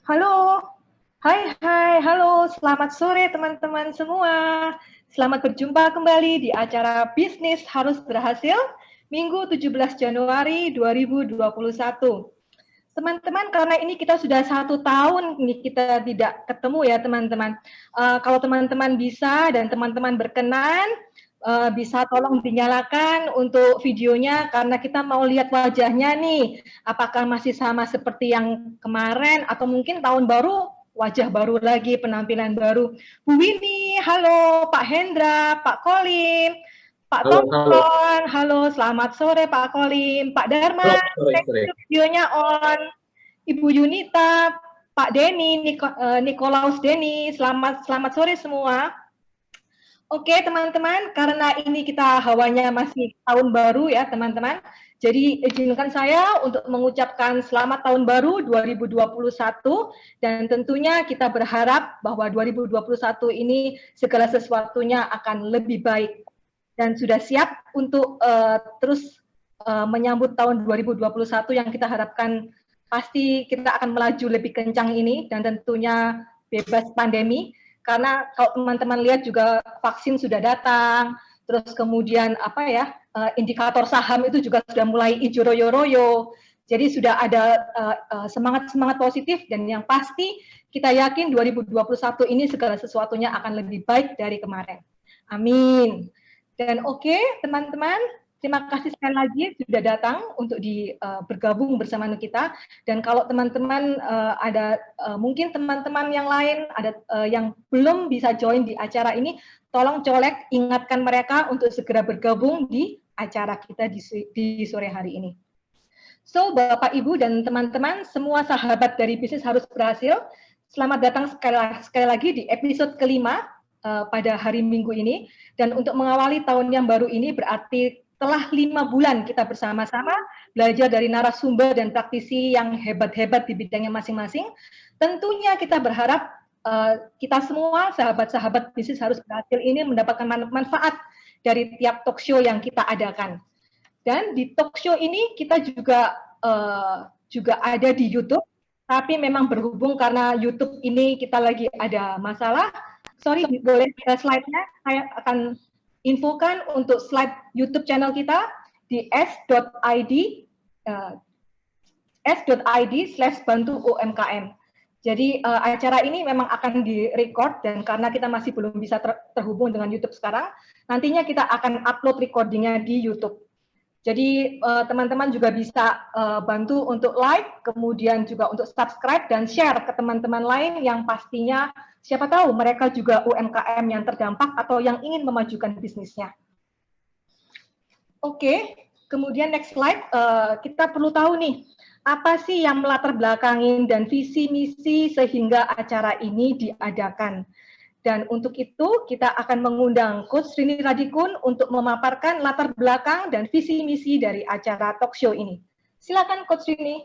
Halo, halo, selamat sore teman-teman semua. Selamat berjumpa kembali di acara Bisnis Harus Berhasil, Minggu 17 Januari 2021. Teman-teman, karena ini kita sudah 1 tahun nih kita tidak ketemu ya teman-teman. Kalau teman-teman bisa dan teman-teman berkenan, bisa tolong dinyalakan untuk videonya karena kita mau lihat wajahnya nih. Apakah masih sama seperti yang kemarin atau mungkin tahun baru wajah baru lagi, penampilan baru. Bu Winnie, halo Pak Hendra, Pak Kolim, Pak Halo, halo. Tonton, halo selamat sore Pak Kolim, Pak Darman, Halo, sore, thank sore. you videonya on. Ibu Yunita, Pak Denny, Nikolaus Denny, selamat sore semua. Oke teman-teman, karena ini kita hawanya masih tahun baru ya teman-teman. Jadi izinkan saya untuk mengucapkan selamat tahun baru 2021 dan tentunya kita berharap bahwa 2021 ini segala sesuatunya akan lebih baik dan sudah siap untuk terus menyambut tahun 2021 yang kita harapkan pasti kita akan melaju lebih kencang ini dan tentunya bebas pandemi. Karena kalau teman-teman lihat juga vaksin sudah datang, terus kemudian indikator saham itu juga sudah mulai hijau royo-royo. Jadi sudah ada semangat-semangat positif dan yang pasti kita yakin 2021 ini segala sesuatunya akan lebih baik dari kemarin. Amin. Dan oke, teman-teman, terima kasih sekali lagi sudah datang untuk bergabung bersama kita. Dan kalau teman-teman ada mungkin teman-teman yang lain ada yang belum bisa join di acara ini, tolong colek ingatkan mereka untuk segera bergabung di acara kita di sore hari ini. So, Bapak, Ibu, dan teman-teman, semua sahabat dari Bisnis Harus Berhasil, selamat datang sekali lagi di episode kelima pada hari Minggu ini. Dan untuk mengawali tahun yang baru ini berarti telah 5 bulan kita bersama-sama belajar dari narasumber dan praktisi yang hebat-hebat di bidangnya masing-masing. Tentunya kita berharap kita semua sahabat-sahabat bisnis harus berhasil ini mendapatkan manfaat dari tiap talk show yang kita adakan. Dan di talk show ini kita juga ada di YouTube, tapi memang berhubung karena YouTube ini kita lagi ada masalah. Sorry, boleh slide-nya saya akan infokan untuk slide YouTube channel kita di s.id/bantu-umkm. Jadi acara ini memang akan di-record dan karena kita masih belum bisa terhubung dengan YouTube sekarang, nantinya kita akan upload recordingnya di YouTube. Jadi teman-teman juga bisa bantu untuk like, kemudian juga untuk subscribe dan share ke teman-teman lain yang pastinya siapa tahu mereka juga UMKM yang terdampak atau yang ingin memajukan bisnisnya. Oke, kemudian next slide, kita perlu tahu nih, apa sih yang melatar belakangin dan visi misi sehingga acara ini diadakan. Dan untuk itu kita akan mengundang Coach Rini Radikun untuk memaparkan latar belakang dan visi misi dari acara talk show ini. Silakan Coach Rini.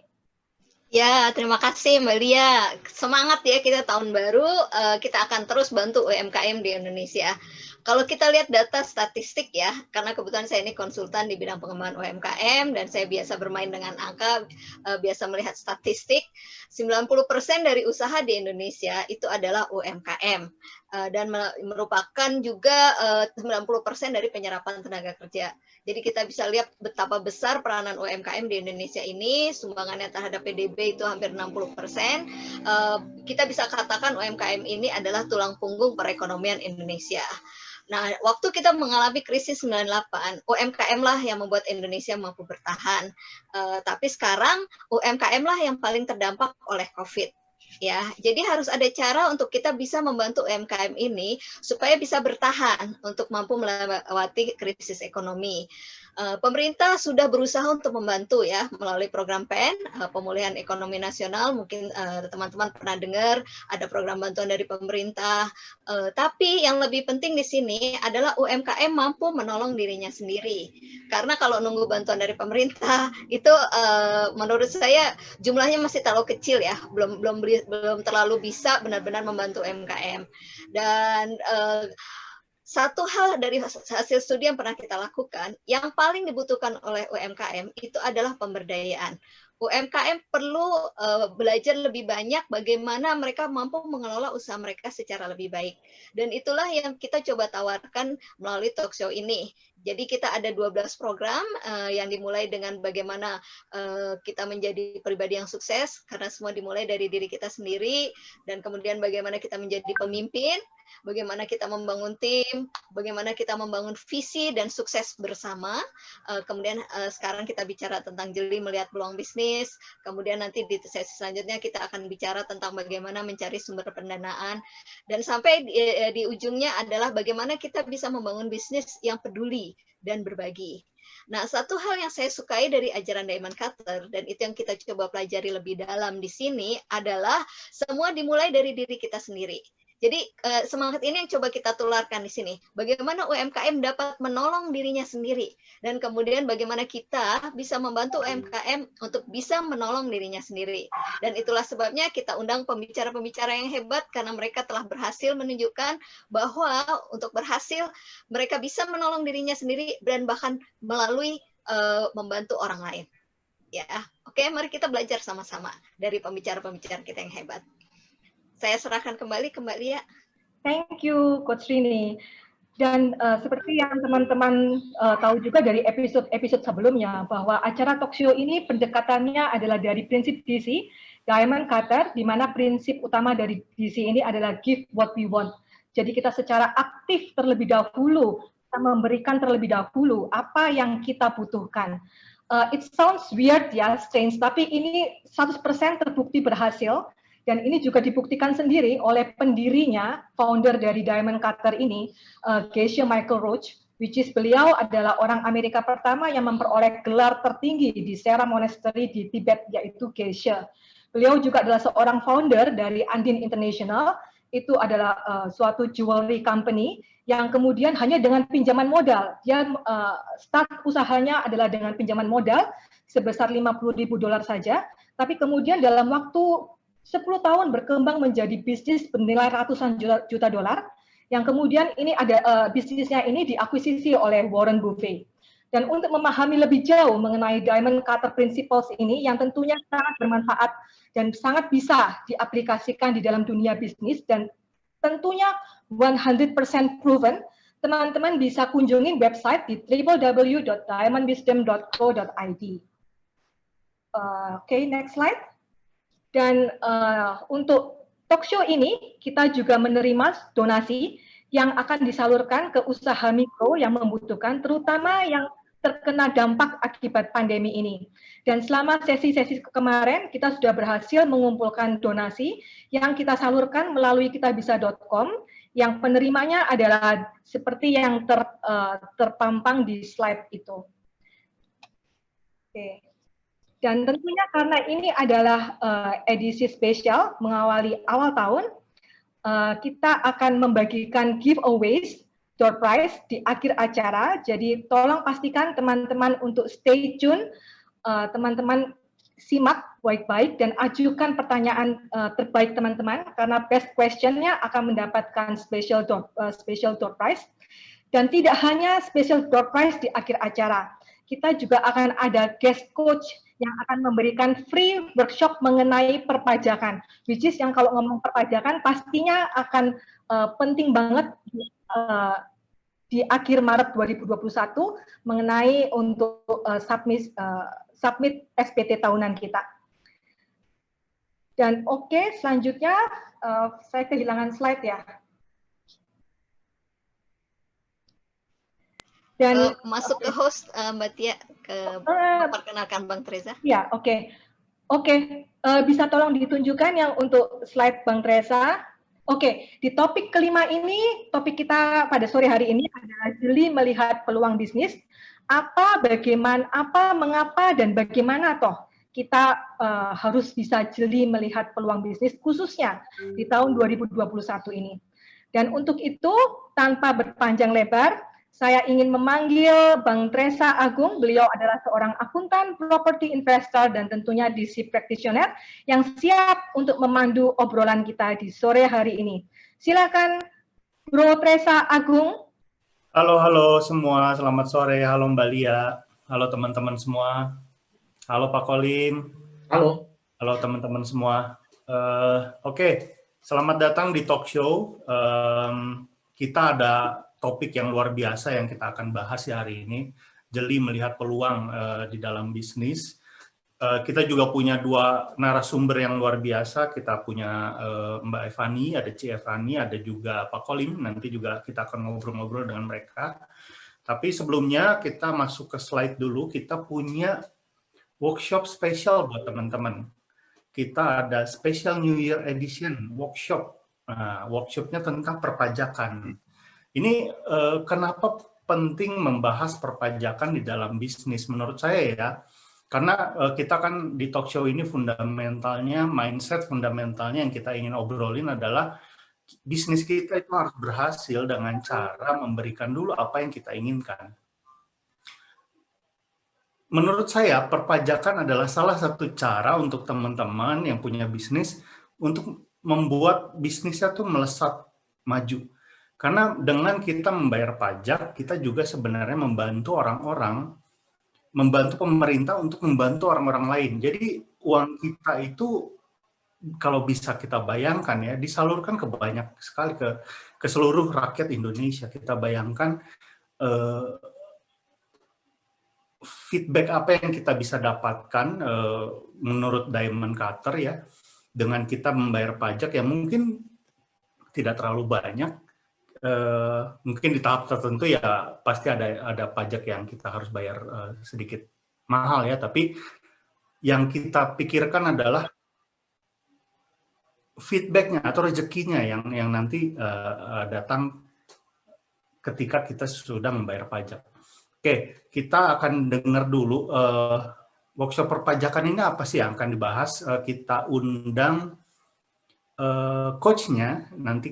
Ya, terima kasih Mbak Lia. Semangat ya kita tahun baru, kita akan terus bantu UMKM di Indonesia. Kalau kita lihat data statistik ya, karena kebetulan saya ini konsultan di bidang pengembangan UMKM dan saya biasa bermain dengan angka, biasa melihat statistik, 90% dari usaha di Indonesia itu adalah UMKM. Dan merupakan juga 90% dari penyerapan tenaga kerja. Jadi kita bisa lihat betapa besar peranan UMKM di Indonesia ini, sumbangannya terhadap PDB itu hampir 60%. Kita bisa katakan UMKM ini adalah tulang punggung perekonomian Indonesia. Nah, waktu kita mengalami krisis 98, UMKM lah yang membuat Indonesia mampu bertahan. Tapi sekarang UMKM lah yang paling terdampak oleh COVID. Ya, jadi harus ada cara untuk kita bisa membantu UMKM ini supaya bisa bertahan untuk mampu melewati krisis ekonomi. Pemerintah sudah berusaha untuk membantu ya melalui program PEN, pemulihan ekonomi nasional. Mungkin teman-teman pernah dengar ada program bantuan dari pemerintah. Tapi yang lebih penting di sini adalah UMKM mampu menolong dirinya sendiri. Karena kalau nunggu bantuan dari pemerintah itu menurut saya jumlahnya masih terlalu kecil ya, belum terlalu bisa benar-benar membantu UMKM. Dan satu hal dari hasil studi yang pernah kita lakukan, yang paling dibutuhkan oleh UMKM itu adalah pemberdayaan. UMKM perlu belajar lebih banyak bagaimana mereka mampu mengelola usaha mereka secara lebih baik. Dan itulah yang kita coba tawarkan melalui talk show ini. Jadi kita ada 12 program yang dimulai dengan bagaimana kita menjadi pribadi yang sukses, karena semua dimulai dari diri kita sendiri, dan kemudian bagaimana kita menjadi pemimpin, bagaimana kita membangun tim, bagaimana kita membangun visi dan sukses bersama. Kemudian sekarang kita bicara tentang jeli melihat peluang bisnis, kemudian nanti di sesi selanjutnya kita akan bicara tentang bagaimana mencari sumber pendanaan, dan sampai di ujungnya adalah bagaimana kita bisa membangun bisnis yang peduli dan berbagi. Nah, satu hal yang saya sukai dari ajaran Diamond Cutter, dan itu yang kita coba pelajari lebih dalam di sini, adalah semua dimulai dari diri kita sendiri. Jadi semangat ini yang coba kita tularkan di sini. Bagaimana UMKM dapat menolong dirinya sendiri, dan kemudian bagaimana kita bisa membantu UMKM untuk bisa menolong dirinya sendiri. Dan itulah sebabnya kita undang pembicara-pembicara yang hebat, karena mereka telah berhasil menunjukkan bahwa untuk berhasil mereka bisa menolong dirinya sendiri dan bahkan melalui membantu orang lain. Ya, oke, mari kita belajar sama-sama dari pembicara-pembicara kita yang hebat. Saya serahkan kembali ke Mbak Lia. Thank you, Coach Rini. Dan seperti yang teman-teman tahu juga dari episode sebelumnya, bahwa acara talk show ini pendekatannya adalah dari prinsip DC, Diamond Cutter, di mana prinsip utama dari DC ini adalah give what we want. Jadi kita secara aktif terlebih dahulu, kita memberikan terlebih dahulu apa yang kita butuhkan. It sounds weird ya, strange, tapi ini 100% terbukti berhasil. Dan ini juga dibuktikan sendiri oleh pendirinya, founder dari Diamond Cutter ini, Geshe Michael Roach, which is beliau adalah orang Amerika pertama yang memperoleh gelar tertinggi di Sera Monastery di Tibet, yaitu Geshe. Beliau juga adalah seorang founder dari Andin International, itu adalah suatu jewelry company yang kemudian hanya dengan pinjaman modal, dia start usahanya adalah dengan pinjaman modal sebesar $50.000 saja, tapi kemudian dalam waktu 10 tahun berkembang menjadi bisnis bernilai ratusan juta dolar, yang kemudian ini ada bisnisnya ini diakuisisi oleh Warren Buffett. Dan untuk memahami lebih jauh mengenai Diamond Cutter Principles ini, yang tentunya sangat bermanfaat dan sangat bisa diaplikasikan di dalam dunia bisnis, dan tentunya 100% proven, teman-teman bisa kunjungi website di www.diamondwisdom.co.id. Oke, next slide. Dan untuk talk show ini, kita juga menerima donasi yang akan disalurkan ke usaha mikro yang membutuhkan, terutama yang terkena dampak akibat pandemi ini. Dan selama sesi-sesi kemarin, kita sudah berhasil mengumpulkan donasi yang kita salurkan melalui kitabisa.com, yang penerimanya adalah seperti yang terpampang di slide itu. Oke. Dan tentunya karena ini adalah edisi spesial mengawali awal tahun, kita akan membagikan giveaways, door prize di akhir acara. Jadi tolong pastikan teman-teman untuk stay tune, teman-teman simak baik-baik dan ajukan pertanyaan terbaik teman-teman, karena best question-nya akan mendapatkan special door prize. Dan tidak hanya special door prize di akhir acara, kita juga akan ada guest coach yang akan memberikan free workshop mengenai perpajakan, which is yang kalau ngomong perpajakan pastinya akan penting banget di akhir Maret 2021 mengenai untuk submit SPT tahunan kita. Dan oke, selanjutnya saya kehilangan slide ya. Dan masuk ke host Mbak Tia, memperkenalkan Bang Treza. Ya, oke. Bisa tolong ditunjukkan yang untuk slide Bang Treza. Oke, di topik kelima ini, topik kita pada sore hari ini adalah jeli melihat peluang bisnis. Mengapa, dan bagaimana toh kita harus bisa jeli melihat peluang bisnis, khususnya di tahun 2021 ini. Dan untuk itu, tanpa berpanjang lebar, saya ingin memanggil Bang Treza Agung. Beliau adalah seorang akuntan, property investor, dan tentunya DC practitioner yang siap untuk memandu obrolan kita di sore hari ini. Silakan, Bro Treza Agung. Halo semua, selamat sore. Halo Mbak Lia, halo teman-teman semua. Halo Pak Kolim. Halo. Halo teman-teman semua. Oke, selamat datang di talk show. Kita ada topik yang luar biasa yang kita akan bahas hari ini. Jeli melihat peluang di dalam bisnis. Kita juga punya dua narasumber yang luar biasa. Kita punya Mbak Evani, ada Ci Evani, ada juga Pak Kolim. Nanti juga kita akan ngobrol-ngobrol dengan mereka. Tapi sebelumnya kita masuk ke slide dulu. Kita punya workshop spesial buat teman-teman. Kita ada Special New Year Edition workshop. Nah, workshopnya tentang perpajakan. Ini kenapa penting membahas perpajakan di dalam bisnis menurut saya ya. Karena kita kan di talk show ini fundamentalnya, mindset fundamentalnya yang kita ingin obrolin adalah bisnis kita itu harus berhasil dengan cara memberikan dulu apa yang kita inginkan. Menurut saya, perpajakan adalah salah satu cara untuk teman-teman yang punya bisnis untuk membuat bisnisnya tuh melesat maju. Karena dengan kita membayar pajak, kita juga sebenarnya membantu orang-orang, membantu pemerintah untuk membantu orang-orang lain. Jadi uang kita itu kalau bisa kita bayangkan ya, disalurkan ke banyak sekali ke seluruh rakyat Indonesia. Kita bayangkan feedback apa yang kita bisa dapatkan menurut Diamond Cutter ya, dengan kita membayar pajak yang mungkin tidak terlalu banyak, mungkin di tahap tertentu ya pasti ada pajak yang kita harus bayar sedikit mahal ya, tapi yang kita pikirkan adalah feedbacknya atau rezekinya yang nanti datang ketika kita sudah membayar pajak. Oke, kita akan dengar dulu workshop perpajakan ini apa sih yang akan dibahas. Kita undang coachnya, nanti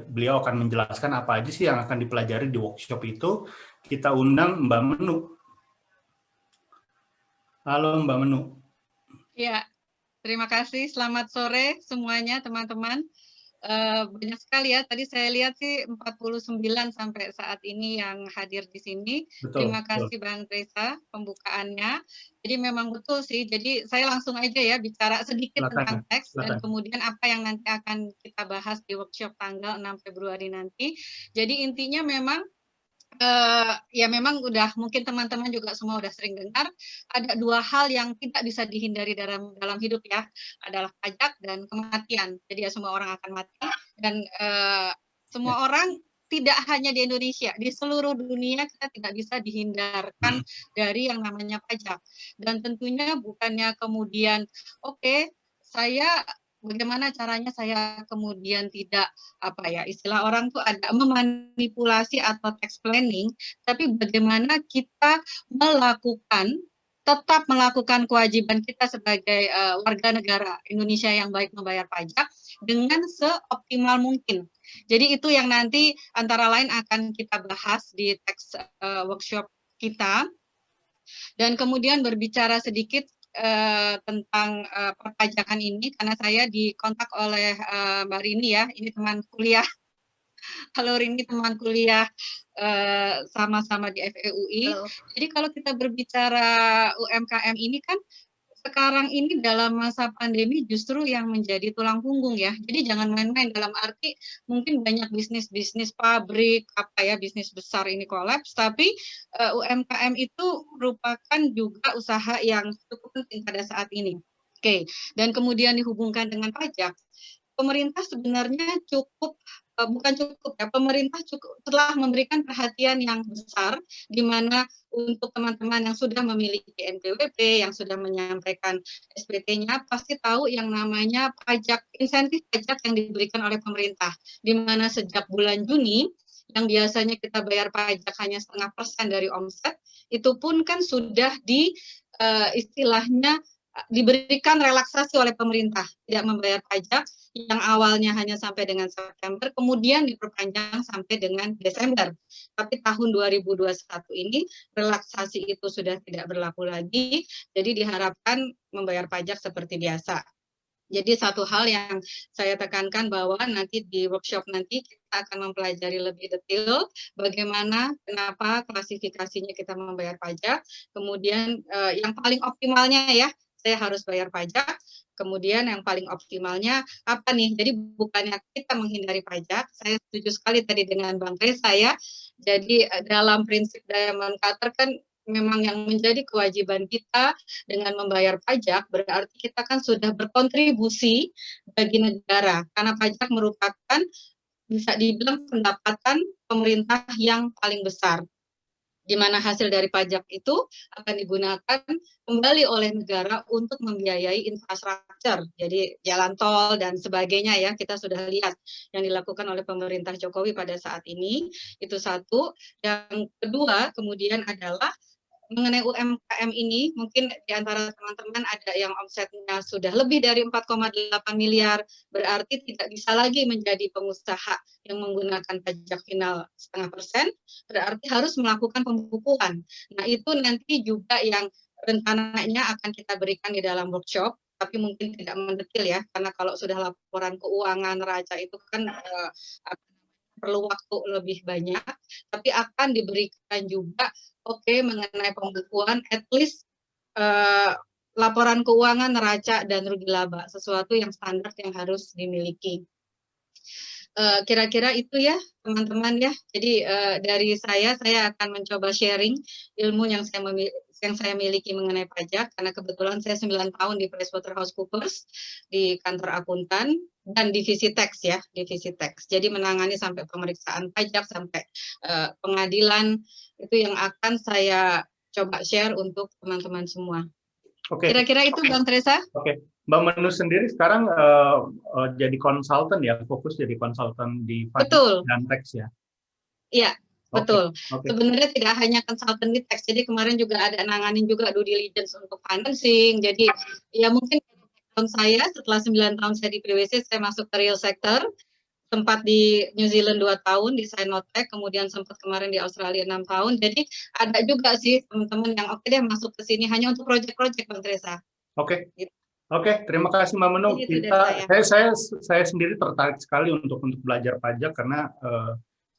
beliau akan menjelaskan apa aja sih yang akan dipelajari di workshop itu. Kita undang Mbak Menu. Halo Mbak Menu. Ya, terima kasih. Selamat sore semuanya teman-teman. Banyak sekali ya, tadi saya lihat sih 49 sampai saat ini yang hadir di sini. Betul, Terima kasih Bang Reza pembukaannya. Jadi memang betul sih, jadi saya langsung aja ya bicara sedikit tentang teks dan kemudian apa yang nanti akan kita bahas di workshop tanggal 6 Februari nanti. Jadi intinya memang ya memang udah mungkin teman-teman juga semua udah sering dengar ada dua hal yang tidak bisa dihindari dalam hidup ya, adalah pajak dan kematian. Jadi ya semua orang akan mati dan semua orang tidak hanya di Indonesia, di seluruh dunia kita tidak bisa dihindarkan dari yang namanya pajak. Dan tentunya bukannya kemudian oke, saya bagaimana caranya saya kemudian tidak istilah orang tuh ada memanipulasi atau tax planning, tapi bagaimana kita tetap melakukan kewajiban kita sebagai warga negara Indonesia yang baik membayar pajak dengan seoptimal mungkin. Jadi itu yang nanti antara lain akan kita bahas di tax workshop kita. Dan kemudian berbicara sedikit tentang perpajakan ini karena saya dikontak oleh Mbak Rini ya, ini teman kuliah. Halo Rini, teman kuliah sama-sama di FEUI. Halo. Jadi kalau kita berbicara UMKM ini kan sekarang ini dalam masa pandemi justru yang menjadi tulang punggung ya. Jadi jangan main-main dalam arti mungkin banyak bisnis pabrik bisnis besar ini kolaps, tapi UMKM itu merupakan juga usaha yang cukup penting pada saat ini. Oke, dan kemudian dihubungkan dengan pajak. Pemerintah sebenarnya pemerintah telah memberikan perhatian yang besar di mana untuk teman-teman yang sudah memiliki NPWP, yang sudah menyampaikan SPT-nya pasti tahu yang namanya insentif pajak yang diberikan oleh pemerintah, di mana sejak bulan Juni yang biasanya kita bayar pajak hanya 0,5% dari omset, itu pun kan sudah istilahnya diberikan relaksasi oleh pemerintah, tidak membayar pajak yang awalnya hanya sampai dengan September, kemudian diperpanjang sampai dengan Desember. Tapi tahun 2021 ini relaksasi itu sudah tidak berlaku lagi, jadi diharapkan membayar pajak seperti biasa. Jadi satu hal yang saya tekankan bahwa nanti di workshop nanti kita akan mempelajari lebih detail bagaimana, kenapa klasifikasinya kita membayar pajak, kemudian yang paling optimalnya ya, saya harus bayar pajak. Kemudian yang paling optimalnya apa nih? Jadi bukannya kita menghindari pajak, saya setuju sekali tadi dengan Bang Reza ya. Jadi dalam prinsip Diamond Cutter kan memang yang menjadi kewajiban kita dengan membayar pajak, berarti kita kan sudah berkontribusi bagi negara, karena pajak merupakan bisa dibilang pendapatan pemerintah yang paling besar, di mana hasil dari pajak itu akan digunakan kembali oleh negara untuk membiayai infrastruktur, jadi jalan tol dan sebagainya ya, kita sudah lihat yang dilakukan oleh pemerintah Jokowi pada saat ini, itu satu. Yang kedua kemudian adalah mengenai UMKM ini, mungkin di antara teman-teman ada yang omsetnya sudah lebih dari 4,8 miliar, berarti tidak bisa lagi menjadi pengusaha yang menggunakan pajak final 0,5%, berarti harus melakukan pembukuan. Nah, itu nanti juga yang rencananya akan kita berikan di dalam workshop, tapi mungkin tidak mendetail ya, karena kalau sudah laporan keuangan neraca itu kan perlu waktu lebih banyak, tapi akan diberikan juga mengenai pembukuan, at least laporan keuangan, neraca, dan rugi laba, sesuatu yang standar yang harus dimiliki. Kira-kira itu ya teman-teman ya. Jadi dari saya akan mencoba sharing ilmu yang saya miliki mengenai pajak, karena kebetulan saya 9 tahun di PricewaterhouseCoopers di kantor akuntan dan divisi tax ya, divisi tax. Jadi menangani sampai pemeriksaan pajak, sampai pengadilan, itu yang akan saya coba share untuk teman-teman semua. Oke. Kira-kira itu Bang Teresa? Oke. Mbak Menu sendiri sekarang jadi konsultan ya, fokus jadi konsultan di pajak dan tax ya? Iya, betul. Okay. Sebenarnya tidak hanya konsultan di tax, jadi kemarin juga ada nanganin juga due diligence untuk financing. Jadi ya mungkin tahun saya setelah 9 tahun saya di PwC, saya masuk ke real sector, sempat di New Zealand 2 tahun di Sinotech, kemudian sempat kemarin di Australia 6 tahun. Jadi ada juga sih teman-teman yang deh masuk ke sini hanya untuk project-project Bang Teresa. Oke. Gitu. Oke, terima kasih Mbak Menu. Saya sendiri tertarik sekali untuk belajar pajak karena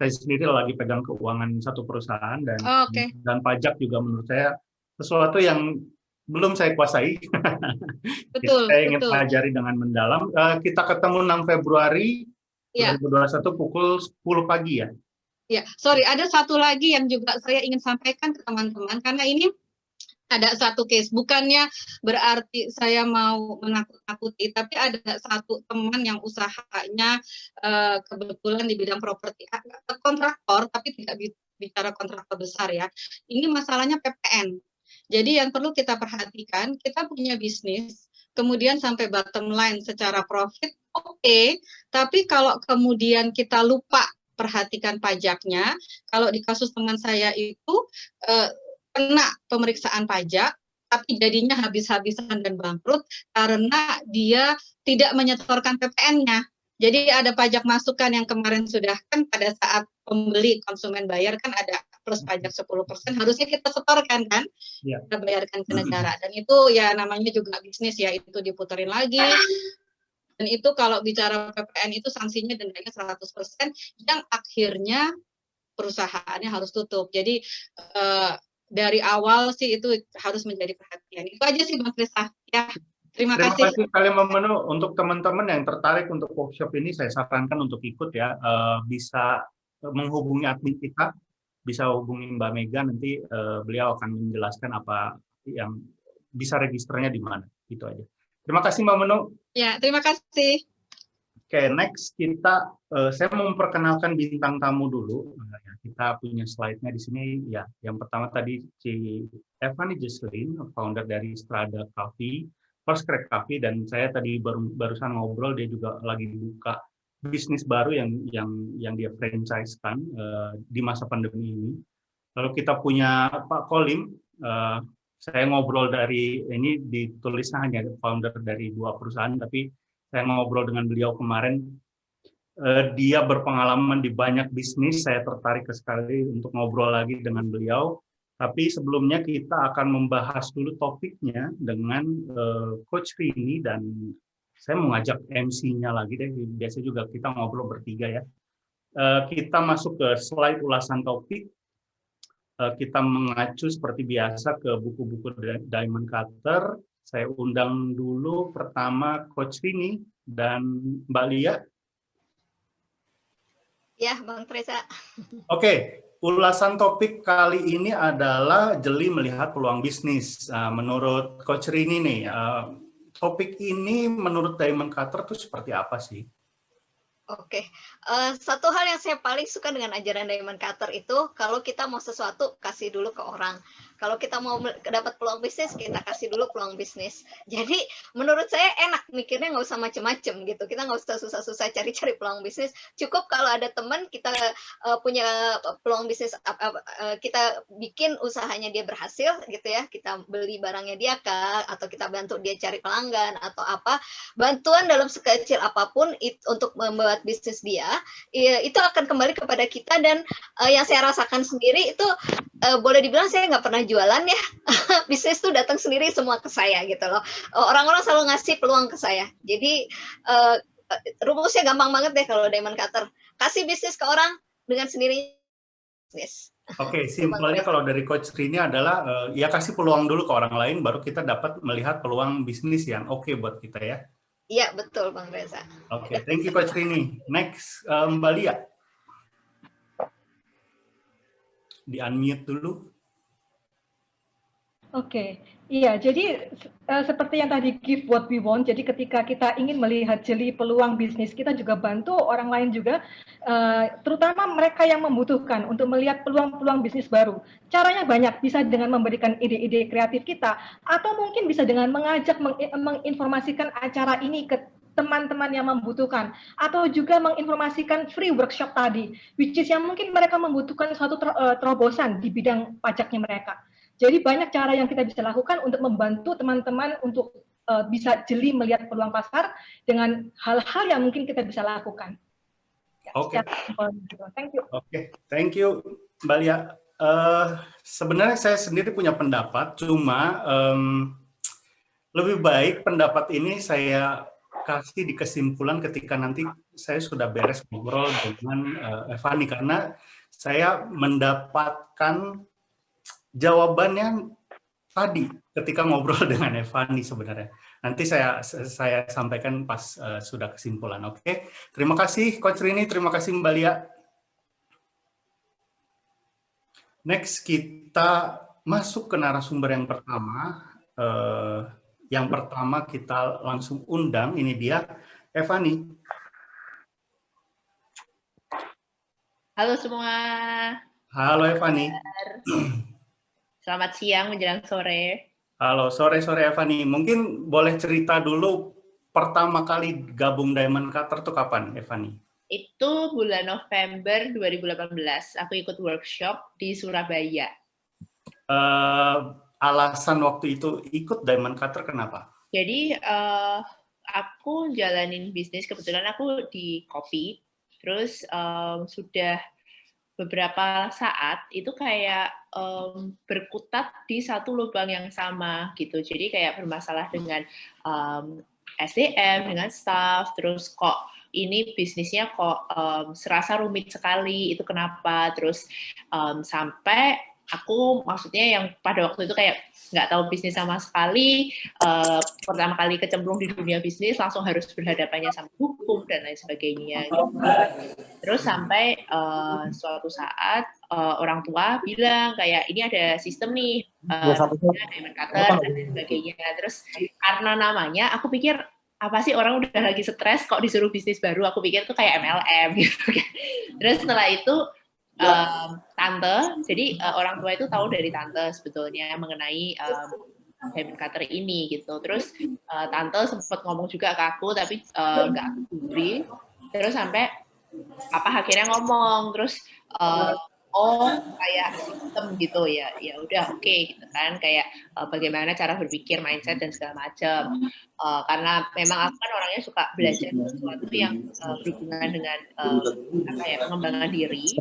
saya sendiri lagi pegang keuangan satu perusahaan dan pajak juga menurut saya sesuatu yang belum saya kuasai. Betul. Saya ingin pelajari dengan mendalam. Kita ketemu 6 Februari 2021 pukul 10 pagi ya. Ya, sorry, ada satu lagi yang juga saya ingin sampaikan ke teman-teman, karena ini ada satu case, bukannya berarti saya mau menakut-nakuti, tapi ada satu teman yang usahanya kebetulan di bidang properti, kontraktor, tapi tidak bicara kontraktor besar ya. Ini masalahnya PPN. Jadi yang perlu kita perhatikan, kita punya bisnis, kemudian sampai bottom line secara profit, tapi kalau kemudian kita lupa perhatikan pajaknya, kalau di kasus teman saya itu kena pemeriksaan pajak, tapi jadinya habis-habisan dan bangkrut karena dia tidak menyetorkan PPN-nya. Jadi ada pajak masukan yang kemarin sudah kan pada saat pembeli konsumen bayar kan ada plus pajak 10%, harusnya kita setorkan kan, kita bayarkan ke negara. Dan itu ya namanya juga bisnis ya, itu diputerin lagi. Dan itu kalau bicara PPN itu sanksinya dendanya 100%, yang akhirnya perusahaannya harus tutup. Jadi dari awal sih itu harus menjadi perhatian. Itu aja sih Bang Teresa. Ya, terima kasih. Terima kasih sekali Mbak Menu. Untuk teman-teman yang tertarik untuk workshop ini, saya sarankan untuk ikut ya. Bisa menghubungi admin kita, bisa hubungi Mbak Mega, nanti beliau akan menjelaskan apa yang bisa registernya di mana. Itu aja. Terima kasih Mbak Menu. Ya, terima kasih. Oke, next saya mau memperkenalkan bintang tamu dulu. Kita punya slide-nya di sini. Ya, yang pertama tadi si Evani Jesslyn, founder dari Strada Coffee, First Crack Coffee, dan saya tadi barusan ngobrol, dia juga lagi buka bisnis baru yang dia franchise-kan di masa pandemi ini. Lalu kita punya Pak Kolim. Saya ngobrol dari ini ditulisnya hanya founder dari 2 perusahaan, tapi saya ngobrol dengan beliau kemarin. Dia berpengalaman di banyak bisnis, saya tertarik sekali untuk ngobrol lagi dengan beliau. Tapi sebelumnya kita akan membahas dulu topiknya dengan Coach Rini, dan saya mengajak MC-nya lagi deh, biasa juga kita ngobrol bertiga ya. Kita masuk ke slide ulasan topik. Kita mengacu seperti biasa ke buku-buku Diamond Cutter. Saya undang dulu pertama Coach Rini dan Mbak Lia. Ya, Bang Tresa. Oke, ulasan topik kali ini adalah jeli melihat peluang bisnis. Menurut Coach Rini nih, topik ini menurut Diamond Cutter itu seperti apa sih? Oke, satu hal yang saya paling suka dengan ajaran Diamond Cutter itu, kalau kita mau sesuatu, kasih dulu ke orang. Kalau kita mau dapat peluang bisnis, kita kasih dulu peluang bisnis. Jadi, menurut saya enak, mikirnya nggak usah macem-macem gitu. Kita nggak usah susah-susah cari-cari peluang bisnis. Cukup kalau ada teman, kita punya peluang bisnis, kita bikin usahanya dia berhasil gitu ya. Kita beli barangnya dia kah, atau kita bantu dia cari pelanggan, atau apa. Bantuan dalam sekecil apapun untuk membuat bisnis dia, itu akan kembali kepada kita. Dan yang saya rasakan sendiri itu boleh dibilang saya nggak pernah jualan ya. Bisnis tuh datang sendiri semua ke saya gitu loh. Orang-orang selalu ngasih peluang ke saya. Jadi rumusnya gampang banget deh kalau Diamond Cutter. Kasih bisnis ke orang dengan sendirinya bisnis. Oke, simpelnya kalau dari Coach Rini adalah ya kasih peluang dulu ke orang lain, baru kita dapat melihat peluang bisnis yang oke buat kita ya. Iya, betul Bang Reza. Oke, thank you Coach Rini. Next, Mbak Lia. Di-unmute dulu. Oke, iya. Jadi seperti yang tadi give what we want. Jadi ketika kita ingin melihat jeli peluang bisnis, kita juga bantu orang lain juga, terutama mereka yang membutuhkan untuk melihat peluang-peluang bisnis baru. Caranya banyak, bisa dengan memberikan ide-ide kreatif kita, atau mungkin bisa dengan mengajak menginformasikan acara ini ke teman-teman yang membutuhkan, atau juga menginformasikan free workshop tadi, which is yang mungkin mereka membutuhkan suatu terobosan di bidang pajaknya mereka. Jadi banyak cara yang kita bisa lakukan untuk membantu teman-teman untuk bisa jeli melihat peluang pasar dengan hal-hal yang mungkin kita bisa lakukan. Oke. Thank you. Oke, thank you Mbak Lia. Sebenarnya saya sendiri punya pendapat, cuma lebih baik pendapat ini saya kasih di kesimpulan ketika nanti saya sudah beres ngobrol dengan Evani, karena saya mendapatkan jawabannya tadi ketika ngobrol dengan Evani sebenarnya. Nanti saya sampaikan pas sudah kesimpulan. Oke, terima kasih Coach Rini, terima kasih Mbak Lia. Next kita masuk ke narasumber yang pertama. Yang pertama kita langsung undang, ini dia Evani. Halo semua. Halo Evani. Selamat siang menjelang sore. Halo, sore-sore Evani. Mungkin boleh cerita dulu pertama kali gabung Diamond Cutter itu kapan, Evani? Itu bulan November 2018. Aku ikut workshop di Surabaya. Alasan waktu itu ikut Diamond Cutter kenapa? Jadi aku jalanin bisnis, kebetulan aku di kopi. Terus sudah beberapa saat itu kayak berkutat di satu lubang yang sama gitu. Jadi kayak bermasalah dengan SDM, dengan staff, terus kok ini bisnisnya kok serasa rumit sekali, itu kenapa? Terus sampai aku maksudnya yang pada waktu itu kayak nggak tahu bisnis sama sekali, pertama kali kecemplung di dunia bisnis langsung harus berhadapannya sama hukum dan lain sebagainya gitu. Terus sampai suatu saat orang tua bilang kayak ini ada sistem nih Diamond Cutter dan lain sebagainya. Terus karena namanya aku pikir apa sih, orang udah lagi stres kok disuruh bisnis baru, aku pikir tuh kayak MLM gitu. Terus setelah itu tante, jadi orang tua itu tahu dari tante sebetulnya mengenai Diamond Cutter ini gitu. Terus tante sempat ngomong juga ke aku, tapi nggak aku gubri. Terus sampai akhirnya ngomong, terus oh kayak sistem gitu ya, ya udah oke gitu kan, kayak bagaimana cara berpikir, mindset dan segala macam. Karena memang aku kan orangnya suka belajar sesuatu yang berhubungan dengan pengembangan diri. Ya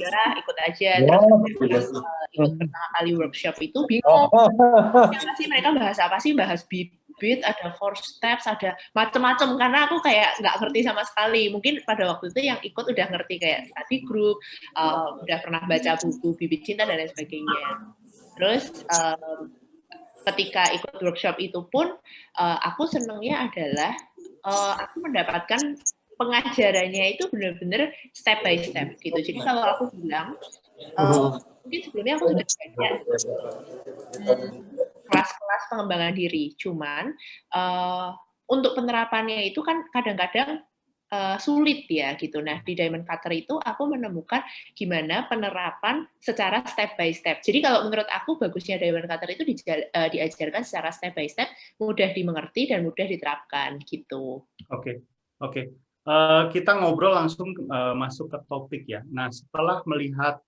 udah ikut aja. Terus ikut pertama kali workshop itu bingung. Apa sih mereka bahas apa sih? Bahas bibit, ada 4 steps, ada macam-macam. Karena aku kayak nggak ngerti sama sekali. Mungkin pada waktu itu yang ikut udah ngerti kayak study group, udah pernah baca buku Bibit Cinta dan lain sebagainya. Terus ketika ikut workshop itu pun aku senangnya adalah aku mendapatkan pengajarannya itu benar-benar step by step gitu. Jadi kalau aku bilang mungkin sebelumnya aku sudah banyak kelas-kelas pengembangan diri, cuman untuk penerapannya itu kan kadang-kadang sulit ya gitu. Nah di Diamond Cutter itu aku menemukan gimana penerapan secara step by step. Jadi kalau menurut aku bagusnya Diamond Cutter itu diajarkan secara step by step, mudah dimengerti dan mudah diterapkan gitu. Oke. Kita ngobrol langsung masuk ke topik ya. Nah setelah melihat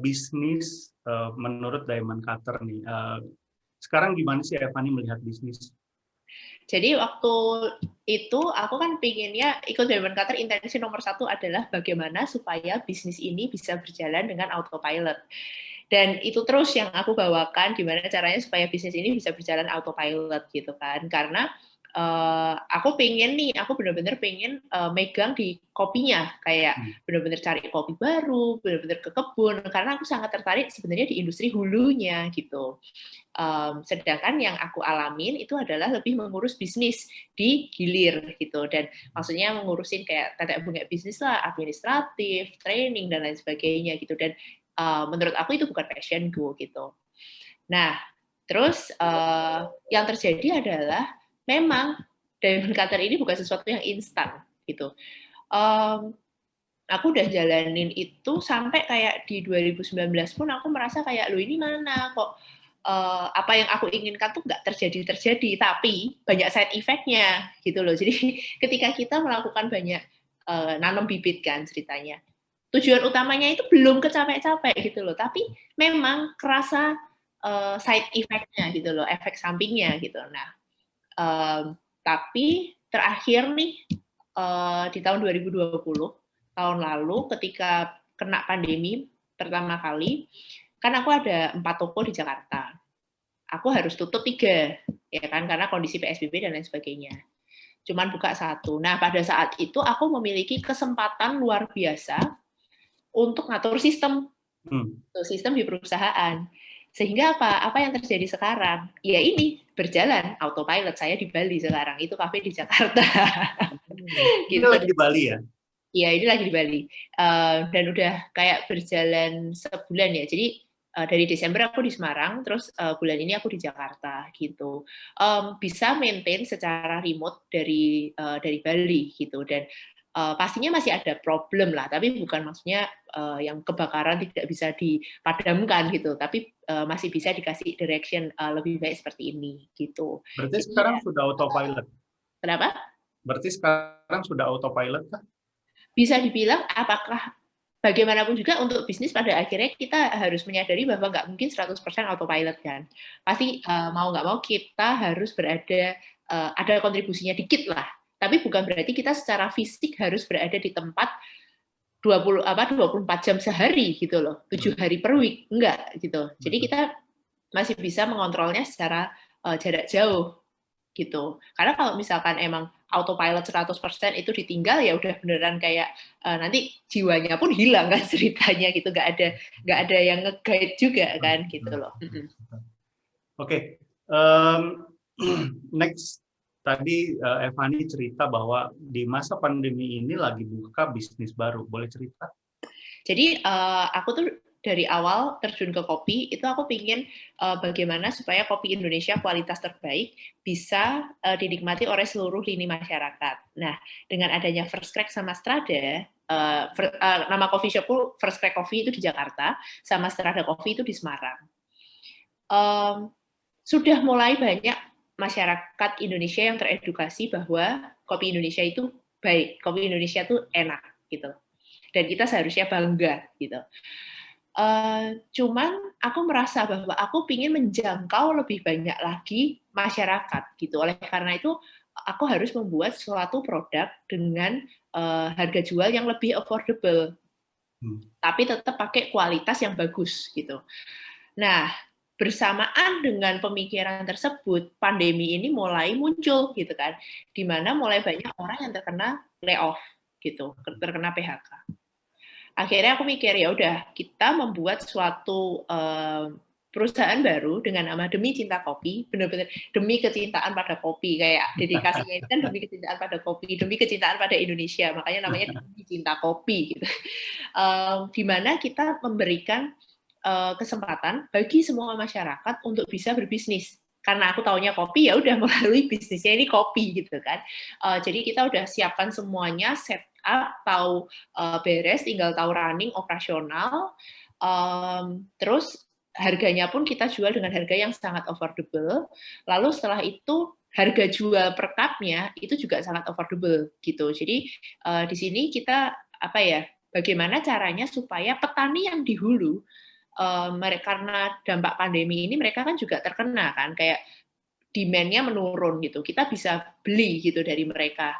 bisnis menurut Diamond Cutter nih, sekarang gimana sih Evani melihat bisnis? Jadi waktu itu aku kan pinginnya ikut Diamond Cutter, intensi nomor 1 adalah bagaimana supaya bisnis ini bisa berjalan dengan autopilot. Dan itu terus yang aku bawakan, gimana caranya supaya bisnis ini bisa berjalan autopilot gitu kan. Karena aku benar-benar pengen megang di kopinya, kayak benar-benar cari kopi baru, benar-benar ke kebun, karena aku sangat tertarik sebenarnya di industri hulunya gitu. Sedangkan yang aku alamin itu adalah lebih mengurus bisnis di hilir gitu, dan maksudnya mengurusin kayak tetek bengek bisnis lah, administratif, training dan lain sebagainya gitu, dan menurut aku itu bukan passionku gitu. Nah, terus yang terjadi adalah memang Diamond Cutter ini bukan sesuatu yang instan gitu. Aku udah jalanin itu sampai kayak di 2019 pun aku merasa kayak, loh ini mana kok apa yang aku inginkan tuh nggak terjadi, tapi banyak side effect-nya gitu loh. Jadi ketika kita melakukan banyak nanam bibit kan ceritanya, tujuan utamanya itu belum kecapek-capek gitu loh, tapi memang kerasa side effect-nya gitu loh, efek sampingnya gitu. Nah, tapi terakhir nih di tahun 2020, tahun lalu ketika kena pandemi pertama kali, kan aku ada 4 toko di Jakarta. Aku harus tutup 3, ya kan, karena kondisi PSBB dan lain sebagainya. Cuman buka 1. Nah, pada saat itu aku memiliki kesempatan luar biasa untuk ngatur sistem di perusahaan. Sehingga apa yang terjadi sekarang? Ya ini, berjalan autopilot. Saya di Bali sekarang, itu kafe di Jakarta. Gitu. Ini lagi di Bali ya? Iya, ini lagi di Bali. Dan udah kayak berjalan sebulan ya. Jadi dari Desember aku di Semarang, terus bulan ini aku di Jakarta gitu. Bisa maintain secara remote dari Bali gitu, dan pastinya masih ada problem lah, tapi bukan maksudnya yang kebakaran tidak bisa dipadamkan gitu, tapi masih bisa dikasih direction lebih baik seperti ini gitu. Berarti sekarang sudah autopilot? Kenapa? Berarti sekarang sudah autopilot kah? Bisa dibilang, apakah bagaimanapun juga untuk bisnis pada akhirnya kita harus menyadari bahwa nggak mungkin 100% autopilot kan. Pasti mau nggak mau kita harus ada kontribusinya dikit lah. Tapi bukan berarti kita secara fisik harus berada di tempat 24 jam sehari gitu loh, 7 hari per week, enggak gitu. Jadi kita masih bisa mengontrolnya secara jarak jauh gitu. Karena kalau misalkan emang autopilot 100% itu ditinggal, ya udah beneran kayak nanti jiwanya pun hilang kan ceritanya gitu, nggak ada yang nge-guide juga kan gitu loh. Oke. Next. Tadi Evani cerita bahwa di masa pandemi ini lagi buka bisnis baru. Boleh cerita? Jadi aku tuh dari awal terjun ke kopi, itu aku pingin bagaimana supaya kopi Indonesia kualitas terbaik bisa dinikmati oleh seluruh lini masyarakat. Nah, dengan adanya First Crack sama Strada, nama coffee shopku First Crack Coffee itu di Jakarta, sama Strada Coffee itu di Semarang. Sudah mulai banyak masyarakat Indonesia yang teredukasi bahwa kopi Indonesia itu baik, kopi Indonesia itu enak gitu, dan kita seharusnya bangga gitu. Cuman aku merasa bahwa aku ingin menjangkau lebih banyak lagi masyarakat gitu. Oleh karena itu aku harus membuat suatu produk dengan harga jual yang lebih affordable, tapi tetap pakai kualitas yang bagus gitu. Nah, bersamaan dengan pemikiran tersebut, pandemi ini mulai muncul gitu kan, di mana mulai banyak orang yang terkena layoff gitu, terkena PHK. Akhirnya aku mikir, ya udah kita membuat suatu perusahaan baru dengan nama Demi Cinta Kopi, benar-benar demi kecintaan pada kopi, kayak dedikasinya itu kan demi kecintaan pada kopi, demi kecintaan pada Indonesia, makanya namanya Demi Cinta Kopi gitu. Di mana kita memberikan kesempatan bagi semua masyarakat untuk bisa berbisnis. Karena aku taunya kopi, ya udah melalui bisnisnya ini kopi gitu kan. Jadi kita udah siapkan semuanya, set up, tahu beres, tinggal tahu running, operasional. Terus harganya pun kita jual dengan harga yang sangat affordable. Lalu setelah itu harga jual per cupnya itu juga sangat affordable gitu. Jadi di sini kita bagaimana caranya supaya petani yang di hulu karena dampak pandemi ini mereka kan juga terkena kan, kayak demand-nya menurun gitu. Kita bisa beli gitu dari mereka.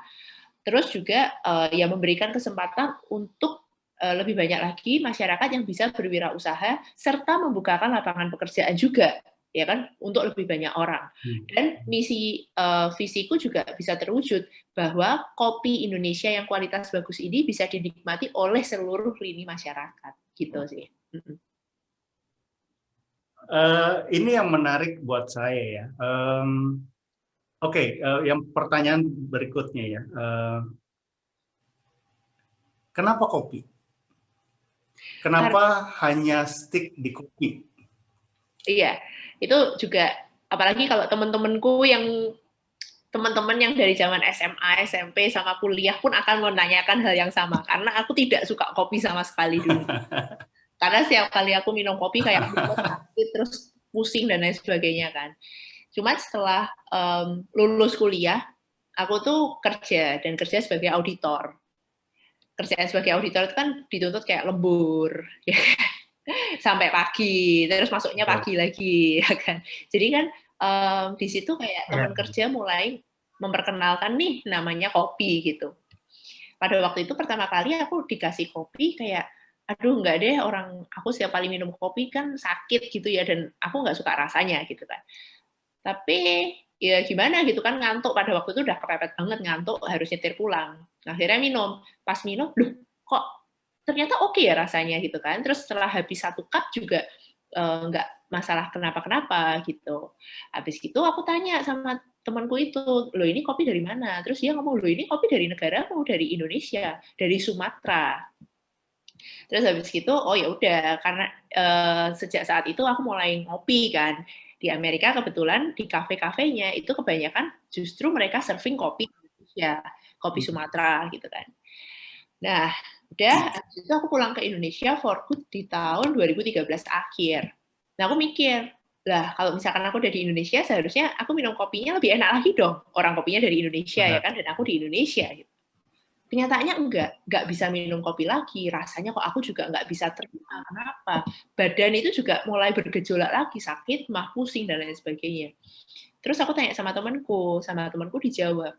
Terus juga ya memberikan kesempatan untuk lebih banyak lagi masyarakat yang bisa berwirausaha serta membukakan lapangan pekerjaan juga, ya kan, untuk lebih banyak orang. Dan misi visiku juga bisa terwujud bahwa kopi Indonesia yang kualitas bagus ini bisa dinikmati oleh seluruh lini masyarakat, gitu sih. Ini yang menarik buat saya ya. Oke, yang pertanyaan berikutnya ya. Kenapa kopi? Kenapa hanya stick di kopi? Iya, itu juga apalagi kalau teman-temanku yang dari zaman SMA, SMP, sama kuliah pun akan menanyakan hal yang sama, karena aku tidak suka kopi sama sekali dulu. Karena setiap kali aku minum kopi kayak sakit, terus pusing dan lain sebagainya kan. Cuma setelah lulus kuliah, aku tuh kerja sebagai auditor. Kerjaan sebagai auditor itu kan dituntut kayak lembur, ya. Sampai pagi, terus masuknya pagi lagi, ya kan. Jadi kan di situ kayak teman kerja mulai memperkenalkan nih namanya kopi gitu. Pada waktu itu pertama kali aku dikasih kopi kayak, aduh nggak deh, aku setiap kali minum kopi kan sakit gitu ya, dan aku nggak suka rasanya gitu kan. Tapi ya gimana gitu kan, ngantuk pada waktu itu udah kepepet banget, ngantuk harus nyetir pulang. Akhirnya minum, pas minum, loh kok ternyata oke ya rasanya gitu kan. Terus setelah habis 1 cup juga nggak masalah kenapa-kenapa gitu. Habis gitu aku tanya sama temanku itu, loh ini kopi dari mana? Terus dia ngomong, loh ini kopi dari negaramu, dari Indonesia, dari Sumatera. Terus habis gitu, oh ya udah, karena sejak saat itu aku mulai ngopi kan. Di Amerika kebetulan di kafe-kafenya itu kebanyakan justru mereka serving kopi Indonesia, kopi Sumatera gitu kan. Nah, udah habis itu aku pulang ke Indonesia for good di tahun 2013 akhir. Nah, aku mikir, lah kalau misalkan aku udah di Indonesia, seharusnya aku minum kopinya lebih enak lagi dong. Orang kopinya dari Indonesia ya kan, dan aku di Indonesia gitu. Kenyataannya nggak bisa minum kopi lagi, rasanya kok aku juga nggak bisa terima. Kenapa? Badan itu juga mulai bergejolak lagi, sakit, mah, pusing, dan lain sebagainya. Terus aku tanya sama temanku dijawab,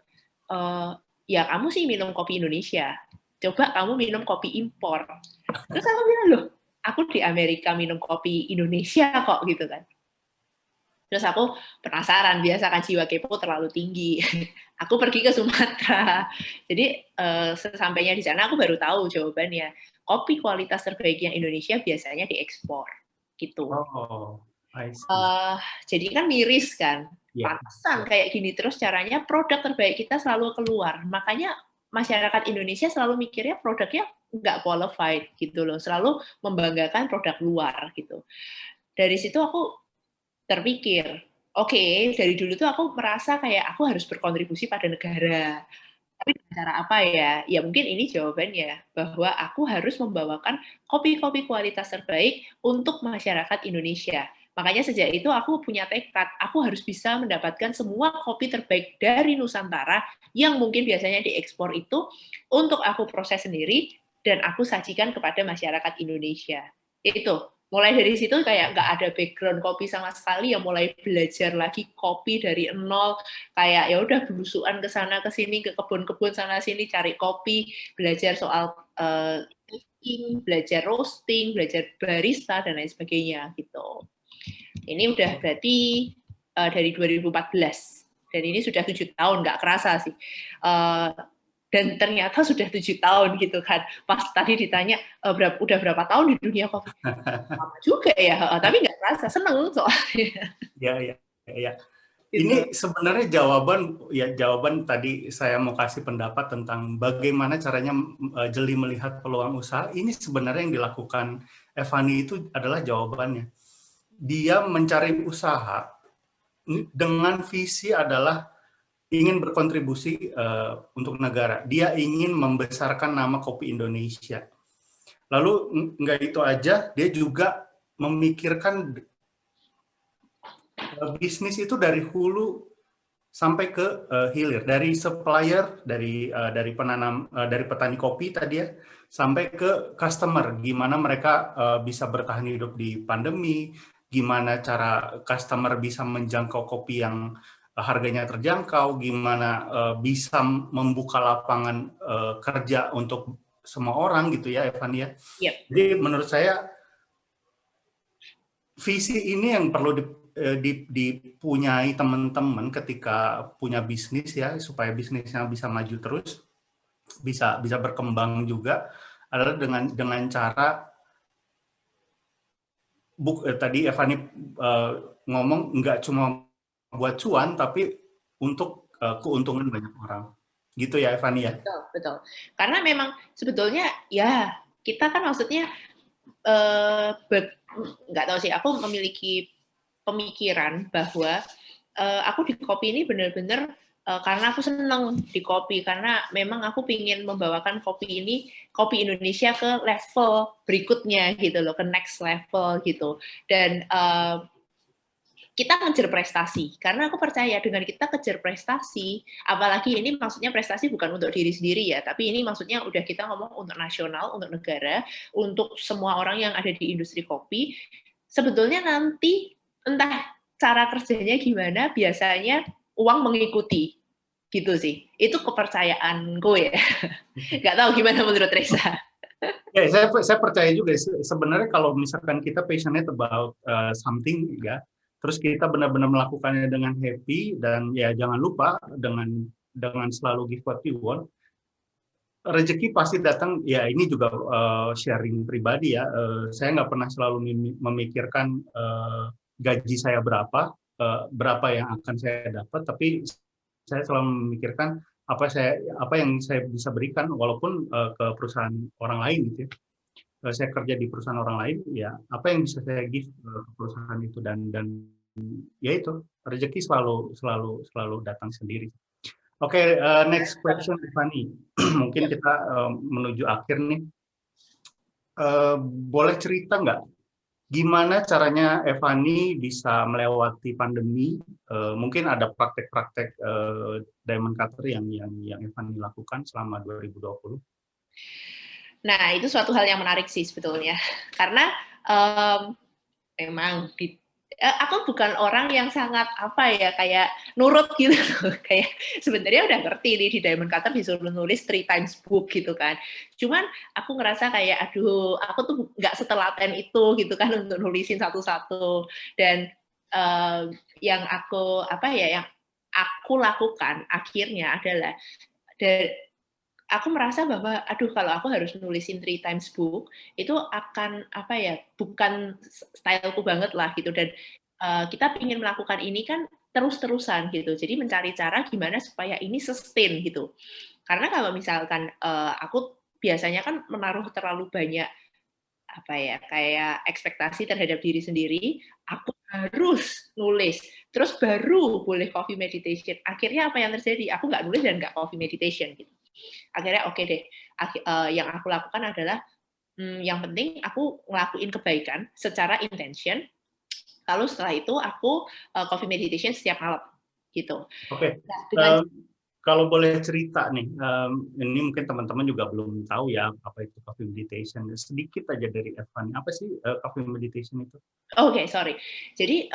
ya kamu sih minum kopi Indonesia, coba kamu minum kopi impor. Terus aku bilang, loh, aku di Amerika minum kopi Indonesia kok, gitu kan. Terus aku penasaran, biasa kan jiwa kepo terlalu tinggi. Aku pergi ke Sumatera. Jadi sesampainya di sana aku baru tahu jawabannya. Kopi kualitas terbaiknya Indonesia biasanya diekspor. Gitu. Oh, I see. Jadi kan miris kan. Pantesan kayak gini terus caranya, produk terbaik kita selalu keluar. Makanya masyarakat Indonesia selalu mikirnya produknya nggak qualified gitu loh. Selalu membanggakan produk luar gitu. Dari situ aku terpikir, oke, dari dulu tuh aku merasa kayak aku harus berkontribusi pada negara. Tapi cara apa ya? Ya mungkin ini jawabannya, bahwa aku harus membawakan kopi-kopi kualitas terbaik untuk masyarakat Indonesia. Makanya sejak itu aku punya tekad, aku harus bisa mendapatkan semua kopi terbaik dari Nusantara yang mungkin biasanya diekspor itu untuk aku proses sendiri dan aku sajikan kepada masyarakat Indonesia. Itu. Mulai dari situ kayak nggak ada background kopi sama sekali, ya mulai belajar lagi kopi dari nol, kayak ya udah belusuan ke sana ke sini, ke kebun-kebun sana sini cari kopi, belajar soal belajar roasting, belajar barista dan lain sebagainya gitu. Ini udah berarti dari 2014 dan ini sudah 7 tahun, nggak kerasa sih. dan ternyata sudah 7 tahun gitu kan. Pas tadi ditanya udah berapa tahun di dunia kopi, lama juga ya, tapi nggak terasa, seneng soalnya. Ya. Gitu. Ini sebenarnya jawaban tadi saya mau kasih pendapat tentang bagaimana caranya jeli melihat peluang usaha. Ini sebenarnya yang dilakukan Evani itu adalah jawabannya. Dia mencari usaha dengan visi adalah ingin berkontribusi untuk negara. Dia ingin membesarkan nama kopi Indonesia. Lalu nggak itu aja, dia juga memikirkan bisnis itu dari hulu sampai ke hilir, dari supplier, dari petani kopi tadi ya, sampai ke customer. Gimana mereka bisa bertahan hidup di pandemi, gimana cara customer bisa menjangkau kopi yang harganya terjangkau, gimana bisa membuka lapangan kerja untuk semua orang gitu ya, Evan ya. Yep. Jadi menurut saya visi ini yang perlu dipunyai teman-teman ketika punya bisnis ya, supaya bisnisnya bisa maju terus, bisa berkembang juga, adalah dengan cara tadi Evani ngomong nggak cuma buat cuan, tapi untuk keuntungan banyak orang. Gitu ya, Evani ya? Betul. Karena memang sebetulnya ya kita kan maksudnya nggak tahu sih, aku memiliki pemikiran bahwa aku di kopi ini benar-benar karena aku senang di kopi, karena memang aku ingin membawakan kopi Indonesia ke level berikutnya gitu loh, ke next level gitu. Dan kita ngejar prestasi, karena aku percaya dengan kita kejar prestasi, apalagi ini maksudnya prestasi bukan untuk diri sendiri ya, tapi ini maksudnya udah kita ngomong untuk nasional, untuk negara, untuk semua orang yang ada di industri kopi. Sebetulnya nanti entah cara kerjanya gimana, biasanya uang mengikuti, gitu sih. Itu kepercayaanku ya. Nggak tahu gimana menurut Reza. Ya, saya percaya juga. Sebenarnya kalau misalkan kita passionate about something ya, terus kita benar-benar melakukannya dengan happy, dan ya jangan lupa dengan selalu give what you want, rezeki pasti datang. Ya ini juga sharing pribadi ya. Saya nggak pernah selalu memikirkan gaji saya berapa yang akan saya dapat, tapi saya selalu memikirkan apa yang saya bisa berikan, walaupun ke perusahaan orang lain gitu ya. Saya kerja di perusahaan orang lain, ya apa yang bisa saya give ke perusahaan itu, dan ya itu rezeki selalu datang sendiri. Oke, next question, Fanny. Mungkin kita menuju akhir nih. Boleh cerita nggak gimana caranya Evani bisa melewati pandemi? Mungkin ada praktek-praktek diamond cutter yang Evani lakukan selama 2020. Nah, itu suatu hal yang menarik sih sebetulnya. Karena memang aku bukan orang yang sangat kayak nurut gitu loh. Kayak sebenarnya udah ngerti nih di diamond cutter disuruh nulis 3 times book gitu kan. Cuman aku ngerasa kayak aduh, aku tuh nggak setelaten itu gitu kan untuk nulisin satu-satu. Dan yang aku lakukan akhirnya adalah aku merasa bahwa aduh, kalau aku harus nulisin 3 times book itu akan bukan styleku banget lah gitu. Dan kita ingin melakukan ini kan terus-terusan gitu, jadi mencari cara gimana supaya ini sustain gitu. Karena kalau misalkan aku biasanya kan menaruh terlalu banyak kayak ekspektasi terhadap diri sendiri, aku harus nulis, terus baru boleh coffee meditation. Akhirnya apa yang terjadi? Aku nggak nulis dan nggak coffee meditation gitu. Akhirnya oke deh, yang aku lakukan adalah yang penting aku ngelakuin kebaikan secara intention, lalu setelah itu aku coffee meditation setiap malam gitu. Oke. Nah, kalau boleh cerita nih, ini mungkin teman-teman juga belum tahu ya apa itu coffee meditation. Sedikit aja dari Evan, apa sih coffee meditation itu? Oke, sorry. Jadi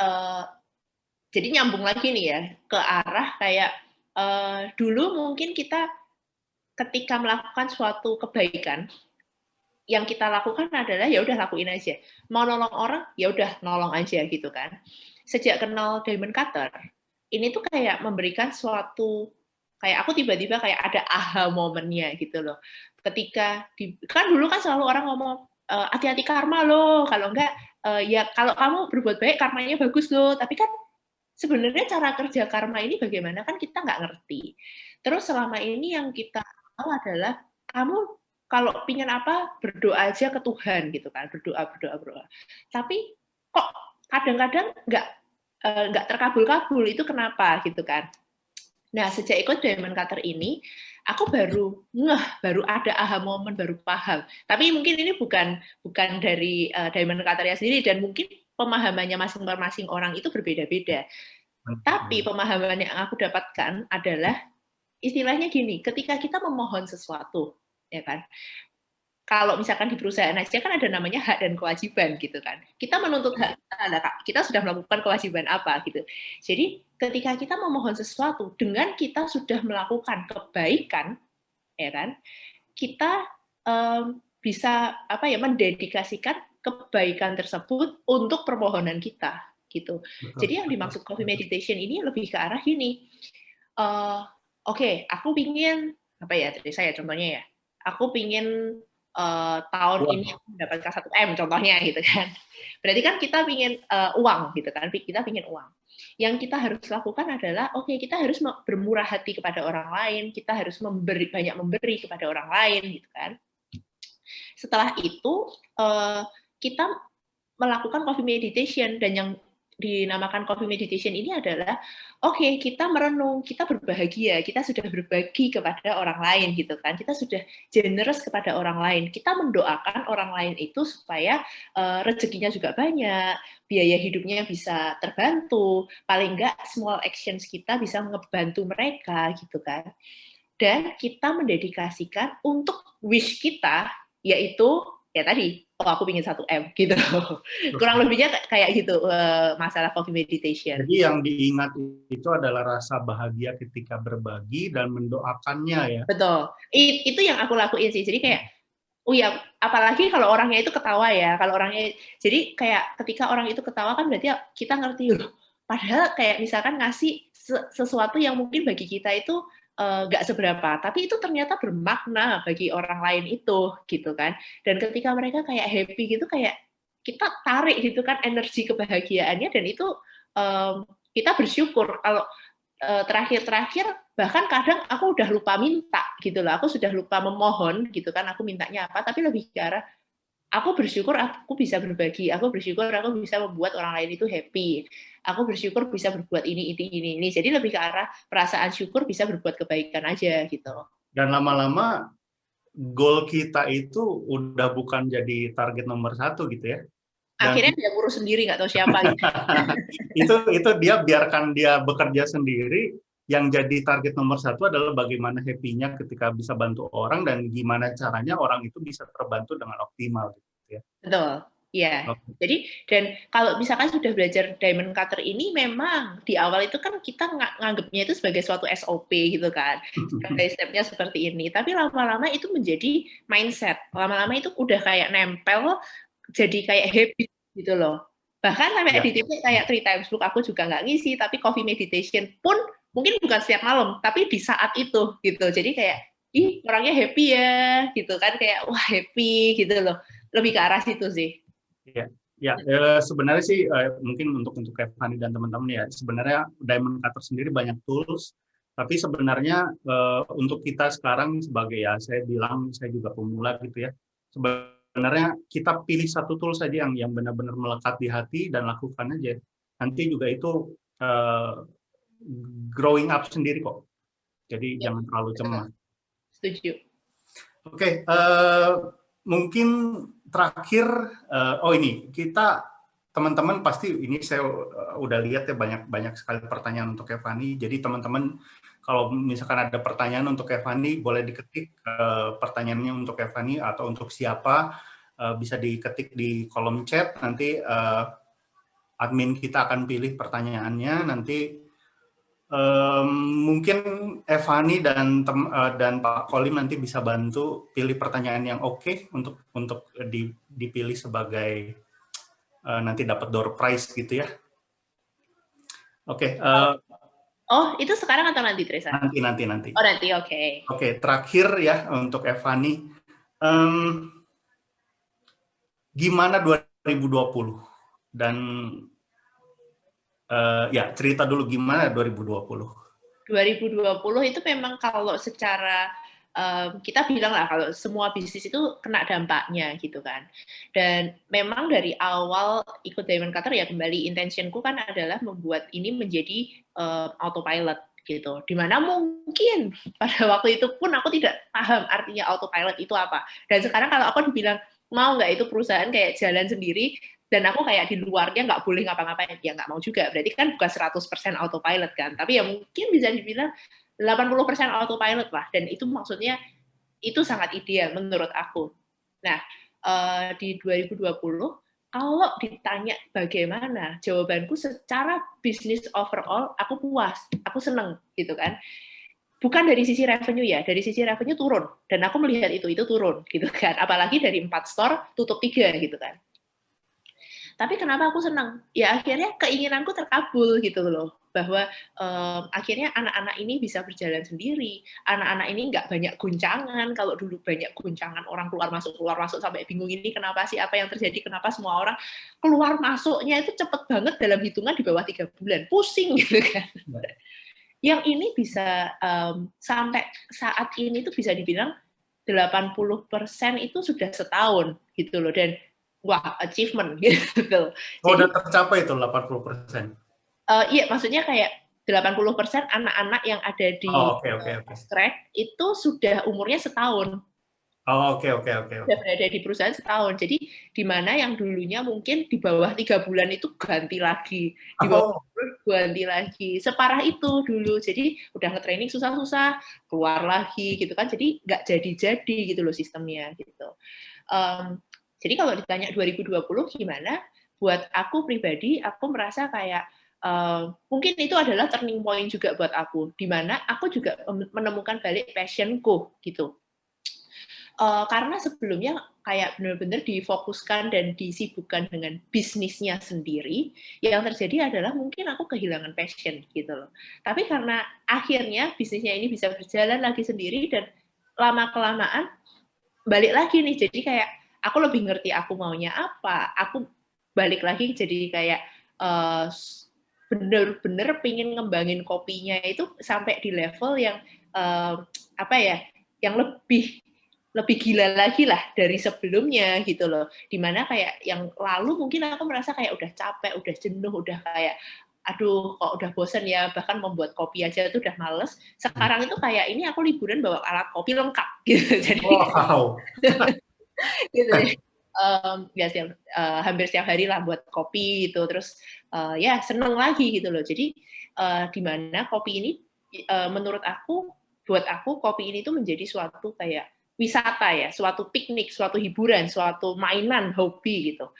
nyambung lagi nih ya ke arah kayak dulu mungkin kita ketika melakukan suatu kebaikan, yang kita lakukan adalah ya udah lakuin aja. Mau nolong orang, ya udah nolong aja gitu kan. Sejak kenal diamond cutter, ini tuh kayak memberikan suatu kayak aku tiba-tiba kayak ada aha momennya gitu loh. Ketika kan dulu kan selalu orang ngomong hati-hati karma loh, kalau enggak ya kalau kamu berbuat baik karmanya bagus loh. Tapi kan sebenarnya cara kerja karma ini bagaimana kan kita nggak ngerti. Terus selama ini yang kita tahu adalah kamu kalau pingin apa berdoa aja ke Tuhan gitu kan, berdoa. Tapi kok kadang-kadang nggak terkabul-kabul, itu kenapa gitu kan. Nah, sejak ikut Diamond Cutter ini, aku baru ada aha moment, baru paham. Tapi mungkin ini bukan dari Diamond Cutter-nya sendiri, dan mungkin pemahamannya masing-masing orang itu berbeda-beda. Tapi pemahaman yang aku dapatkan adalah istilahnya gini, ketika kita memohon sesuatu, ya kan, kalau misalkan di perusahaan aja kan ada namanya hak dan kewajiban gitu kan. Kita menuntut hak kita sudah melakukan kewajiban apa gitu. Jadi ketika kita memohon sesuatu dengan kita sudah melakukan kebaikan, ya kan, kita bisa mendedikasikan kebaikan tersebut untuk permohonan kita gitu. Jadi yang dimaksud coffee meditation ini lebih ke arah gini. Oke, aku pingin tadi saya contohnya ya. Aku pingin tahun ini aku mendapatkan 1 M contohnya gitu kan. Berarti kan kita pingin uang gitu kan. Kita pingin uang. Yang kita harus lakukan adalah kita harus bermurah hati kepada orang lain, kita harus banyak memberi kepada orang lain gitu kan. Setelah itu kita melakukan coffee meditation, dan yang dinamakan coffee meditation ini adalah kita merenung, kita berbahagia, kita sudah berbagi kepada orang lain gitu kan, kita sudah generous kepada orang lain, kita mendoakan orang lain itu supaya rezekinya juga banyak, biaya hidupnya bisa terbantu, paling enggak small actions kita bisa ngebantu mereka gitu kan. Dan kita mendedikasikan untuk wish kita, yaitu ya tadi, aku pingin 1M gitu. Kurang lebihnya kayak gitu masalah coffee meditation. Jadi yang diingat itu adalah rasa bahagia ketika berbagi dan mendoakannya ya. Betul. Itu yang aku lakuin sih. Jadi kayak apalagi kalau orangnya itu ketawa ya. Kalau orangnya, jadi kayak ketika orang itu ketawa kan berarti kita ngerti loh. Padahal kayak misalkan ngasih sesuatu yang mungkin bagi kita itu nggak seberapa, tapi itu ternyata bermakna bagi orang lain itu gitu kan. Dan ketika mereka kayak happy gitu, kayak kita tarik gitu kan energi kebahagiaannya, dan itu kita bersyukur. Kalau terakhir bahkan kadang aku udah lupa minta gitu loh, aku sudah lupa memohon gitu kan, aku mintanya apa, tapi lebih ke arah aku bersyukur aku bisa berbagi, aku bersyukur aku bisa membuat orang lain itu happy, aku bersyukur bisa berbuat ini. Jadi lebih ke arah perasaan syukur bisa berbuat kebaikan aja gitu. Dan lama-lama goal kita itu udah bukan jadi target nomor 1 gitu ya. Dan akhirnya dia ngurus sendiri, nggak tahu siapa gitu. itu dia biarkan dia bekerja sendiri. Yang jadi target nomor 1 adalah bagaimana happy-nya ketika bisa bantu orang, dan gimana caranya orang itu bisa terbantu dengan optimal gitu ya. Betul. Iya. Okay. Jadi, dan kalau misalkan sudah belajar Diamond Cutter ini, memang di awal itu kan kita nganggapnya itu sebagai suatu SOP gitu kan. Step-stepnya seperti ini. Tapi lama-lama itu menjadi mindset. Lama-lama itu udah kayak nempel, jadi kayak habit gitu loh. Bahkan sampai di titik kayak 3 times book aku juga nggak ngisi, tapi coffee meditation pun mungkin bukan setiap malam, tapi di saat itu gitu. Jadi kayak, orangnya happy ya, gitu kan, kayak wah happy gitu loh. Lebih ke arah situ sih. Ya, sebenarnya sih mungkin untuk Evani dan teman-teman ya, sebenarnya Diamond Cutter sendiri banyak tools, tapi sebenarnya untuk kita sekarang sebagai saya juga pemula gitu ya, sebenarnya kita pilih satu tool saja yang benar-benar melekat di hati dan lakukan aja. Nanti juga itu growing up sendiri kok. Jadi jangan terlalu cemas. Setuju. Oke, mungkin terakhir, ini kita teman-teman pasti ini saya udah lihat ya banyak sekali pertanyaan untuk Evani. Jadi teman-teman kalau misalkan ada pertanyaan untuk Evani boleh diketik pertanyaannya untuk Evani atau untuk siapa, bisa diketik di kolom chat. Nanti admin kita akan pilih pertanyaannya. Nanti mungkin Evani dan Pak Kolim nanti bisa bantu pilih pertanyaan yang oke untuk dipilih sebagai nanti dapat door prize gitu ya. Oke. Oh, itu sekarang atau nanti, Teresa? Nanti. Oh, nanti, oke. Oke, terakhir ya untuk Evani. Gimana 2020? Dan ya, cerita dulu gimana 2020. 2020 itu memang kalau secara kita bilang lah kalau semua bisnis itu kena dampaknya gitu kan. Dan memang dari awal ikut Diamond Cutter ya kembali intentionku kan adalah membuat ini menjadi autopilot gitu. Dimana mungkin pada waktu itu pun aku tidak paham artinya autopilot itu apa. Dan sekarang kalau aku dibilang mau nggak itu perusahaan kayak jalan sendiri, dan aku kayak di luarnya nggak boleh ngapa-ngapain, ya nggak mau juga. Berarti kan bukan 100% autopilot kan, tapi ya mungkin bisa dibilang 80% autopilot lah, dan itu maksudnya itu sangat ideal menurut aku. Nah, di 2020, kalau ditanya bagaimana, jawabanku secara bisnis overall, aku puas, aku seneng gitu kan. Bukan dari sisi revenue ya, dari sisi revenue turun, dan aku melihat itu turun gitu kan, apalagi dari 4 store tutup 3 gitu kan. Tapi kenapa aku senang? Ya akhirnya keinginanku terkabul gitu loh, bahwa akhirnya anak-anak ini bisa berjalan sendiri, anak-anak ini nggak banyak guncangan. Kalau dulu banyak guncangan, orang keluar masuk sampai bingung ini kenapa sih, apa yang terjadi, kenapa semua orang keluar masuknya itu cepet banget dalam hitungan di bawah 3 bulan, pusing gitu kan. Yang ini bisa sampai saat ini tuh bisa dibilang 80% itu sudah setahun gitu loh, dan wah, achievement gitu. Oh, udah tercapai itu 80%. Iya, maksudnya kayak 80% anak-anak yang ada di Fast Track itu sudah umurnya setahun. Oke. Sudah berada di perusahaan setahun. Jadi di mana yang dulunya mungkin di bawah 3 bulan itu ganti lagi, di bawah ganti lagi. Separah itu dulu. Jadi udah nge-training susah-susah, keluar lagi gitu kan. Jadi nggak jadi-jadi gitu loh sistemnya gitu. Jadi kalau ditanya 2020 gimana, buat aku pribadi, aku merasa kayak mungkin itu adalah turning point juga buat aku, di mana aku juga menemukan balik passionku gitu. Karena sebelumnya kayak benar-benar difokuskan dan disibukkan dengan bisnisnya sendiri, yang terjadi adalah mungkin aku kehilangan passion gitu loh. Tapi karena akhirnya bisnisnya ini bisa berjalan lagi sendiri dan lama-kelamaan balik lagi nih, jadi kayak aku lebih ngerti aku maunya apa, aku balik lagi jadi kayak bener-bener pingin ngembangin kopinya itu sampai di level yang apa ya, yang lebih gila lagi lah dari sebelumnya gitu loh, dimana kayak yang lalu mungkin aku merasa kayak udah capek, udah jenuh, udah kayak aduh kok udah bosen ya, bahkan membuat kopi aja tuh udah males. Sekarang itu kayak ini aku liburan bawa alat kopi lengkap gitu, jadi gitu ya hampir setiap hari lah buat kopi gitu, terus ya seneng lagi gitu loh. Jadi di mana kopi ini menurut aku, buat aku kopi ini tuh menjadi suatu kayak wisata ya, suatu piknik, suatu hiburan, suatu mainan, hobi gitu,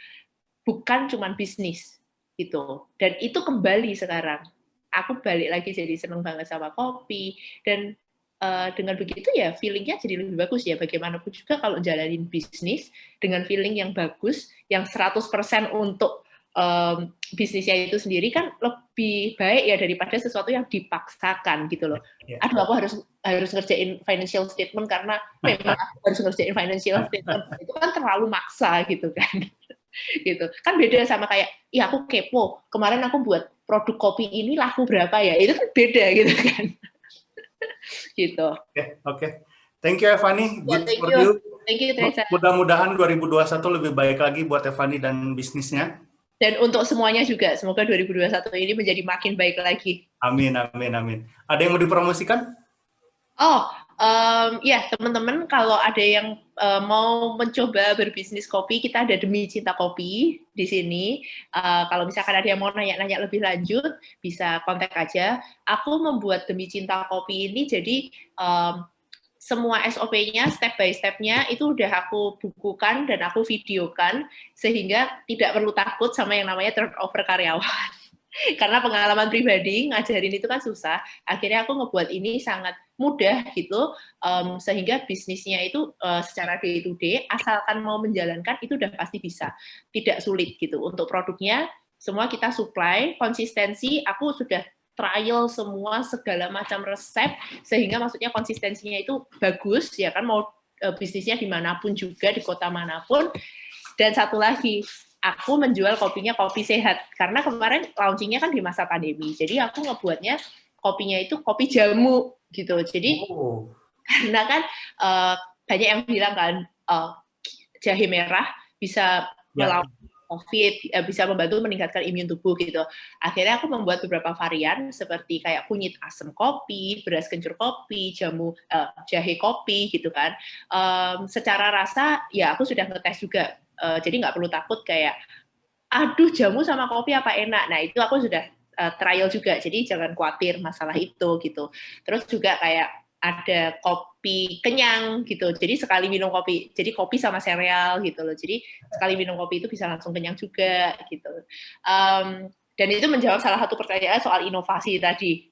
bukan cuman bisnis gitu. Dan itu kembali sekarang, aku balik lagi jadi seneng banget sama kopi, dan dengan begitu ya feeling-nya jadi lebih bagus ya. Bagaimanapun juga kalau jalanin bisnis dengan feeling yang bagus, yang 100% untuk bisnisnya itu sendiri kan lebih baik ya daripada sesuatu yang dipaksakan gitu loh. Aduh, aku harus ngerjain financial statement karena memang aku harus ngerjain financial statement, itu kan terlalu maksa gitu kan. Gitu kan beda sama kayak iya aku kepo kemarin aku buat produk kopi ini laku berapa ya, itu kan beda gitu kan. Gitu. Oke. Thank you Evani. Good for you. Thank you Teresa. Mudah-mudahan 2021 lebih baik lagi buat Evani dan bisnisnya. Dan untuk semuanya juga, semoga 2021 ini menjadi makin baik lagi. Amin. Ada yang mau dipromosikan? Ya teman-teman, kalau ada yang mau mencoba berbisnis kopi, kita ada Demi Cinta Kopi di sini. Kalau misalkan ada yang mau nanya-nanya lebih lanjut, bisa kontak aja. Aku membuat Demi Cinta Kopi ini jadi semua SOP-nya, step by step-nya itu udah aku bukukan dan aku videokan, sehingga tidak perlu takut sama yang namanya turnover karyawan. Karena pengalaman pribadi ngajarin itu kan susah, akhirnya aku ngebuat ini sangat mudah gitu, sehingga bisnisnya itu secara day to day, asalkan mau menjalankan itu udah pasti bisa, tidak sulit gitu. Untuk produknya semua kita supply, konsistensi aku sudah trial semua segala macam resep sehingga maksudnya konsistensinya itu bagus ya kan, mau bisnisnya dimanapun juga, di kota manapun. Dan satu lagi, aku menjual kopinya kopi sehat karena kemarin launchingnya kan di masa pandemi, jadi aku ngebuatnya kopinya itu kopi jamu gitu. Jadi karena kan banyak yang bilang kan jahe merah bisa melawan COVID, bisa membantu meningkatkan imun tubuh gitu. Akhirnya aku membuat beberapa varian seperti kayak kunyit asam kopi, beras kencur kopi, jahe kopi gitu kan. Secara rasa ya aku sudah ngetes juga, jadi nggak perlu takut kayak aduh jamu sama kopi apa enak. Nah itu aku sudah trial juga, jadi jangan khawatir masalah itu gitu. Terus juga kayak ada kopi kenyang gitu, jadi sekali minum kopi, jadi kopi sama sereal gitu loh, jadi sekali minum kopi itu bisa langsung kenyang juga gitu. Dan itu menjawab salah satu pertanyaan soal inovasi tadi.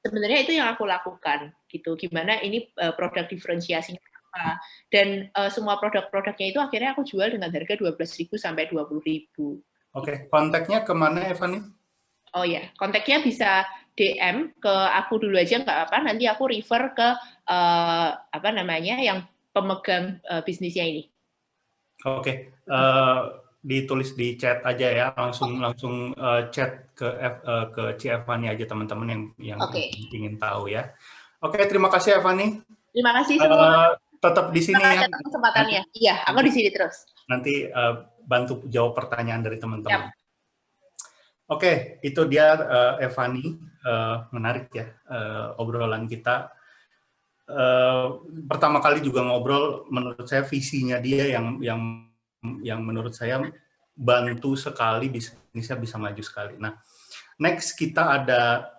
Sebenarnya itu yang aku lakukan gitu, gimana ini produk diferensiasinya apa, dan semua produk-produknya itu akhirnya aku jual dengan harga 12.000 sampai 20.000. Oke, kontaknya kemana Evani? Oh ya, kontaknya bisa DM ke aku dulu aja nggak apa-apa, nanti aku refer ke yang pemegang bisnisnya ini. Oke, ditulis di chat aja ya, langsung chat ke Evani aja teman-teman yang ingin tahu ya. Oke, terima kasih Evani. Terima kasih semua. Tetap di sini ya. Kesempatannya. Iya, aku di sini terus. Nanti bantu jawab pertanyaan dari teman-teman. Oke, itu dia Evani, menarik ya obrolan kita. Pertama kali juga ngobrol, menurut saya visinya dia yang menurut saya bantu sekali bisnisnya bisa maju sekali. Nah, next kita ada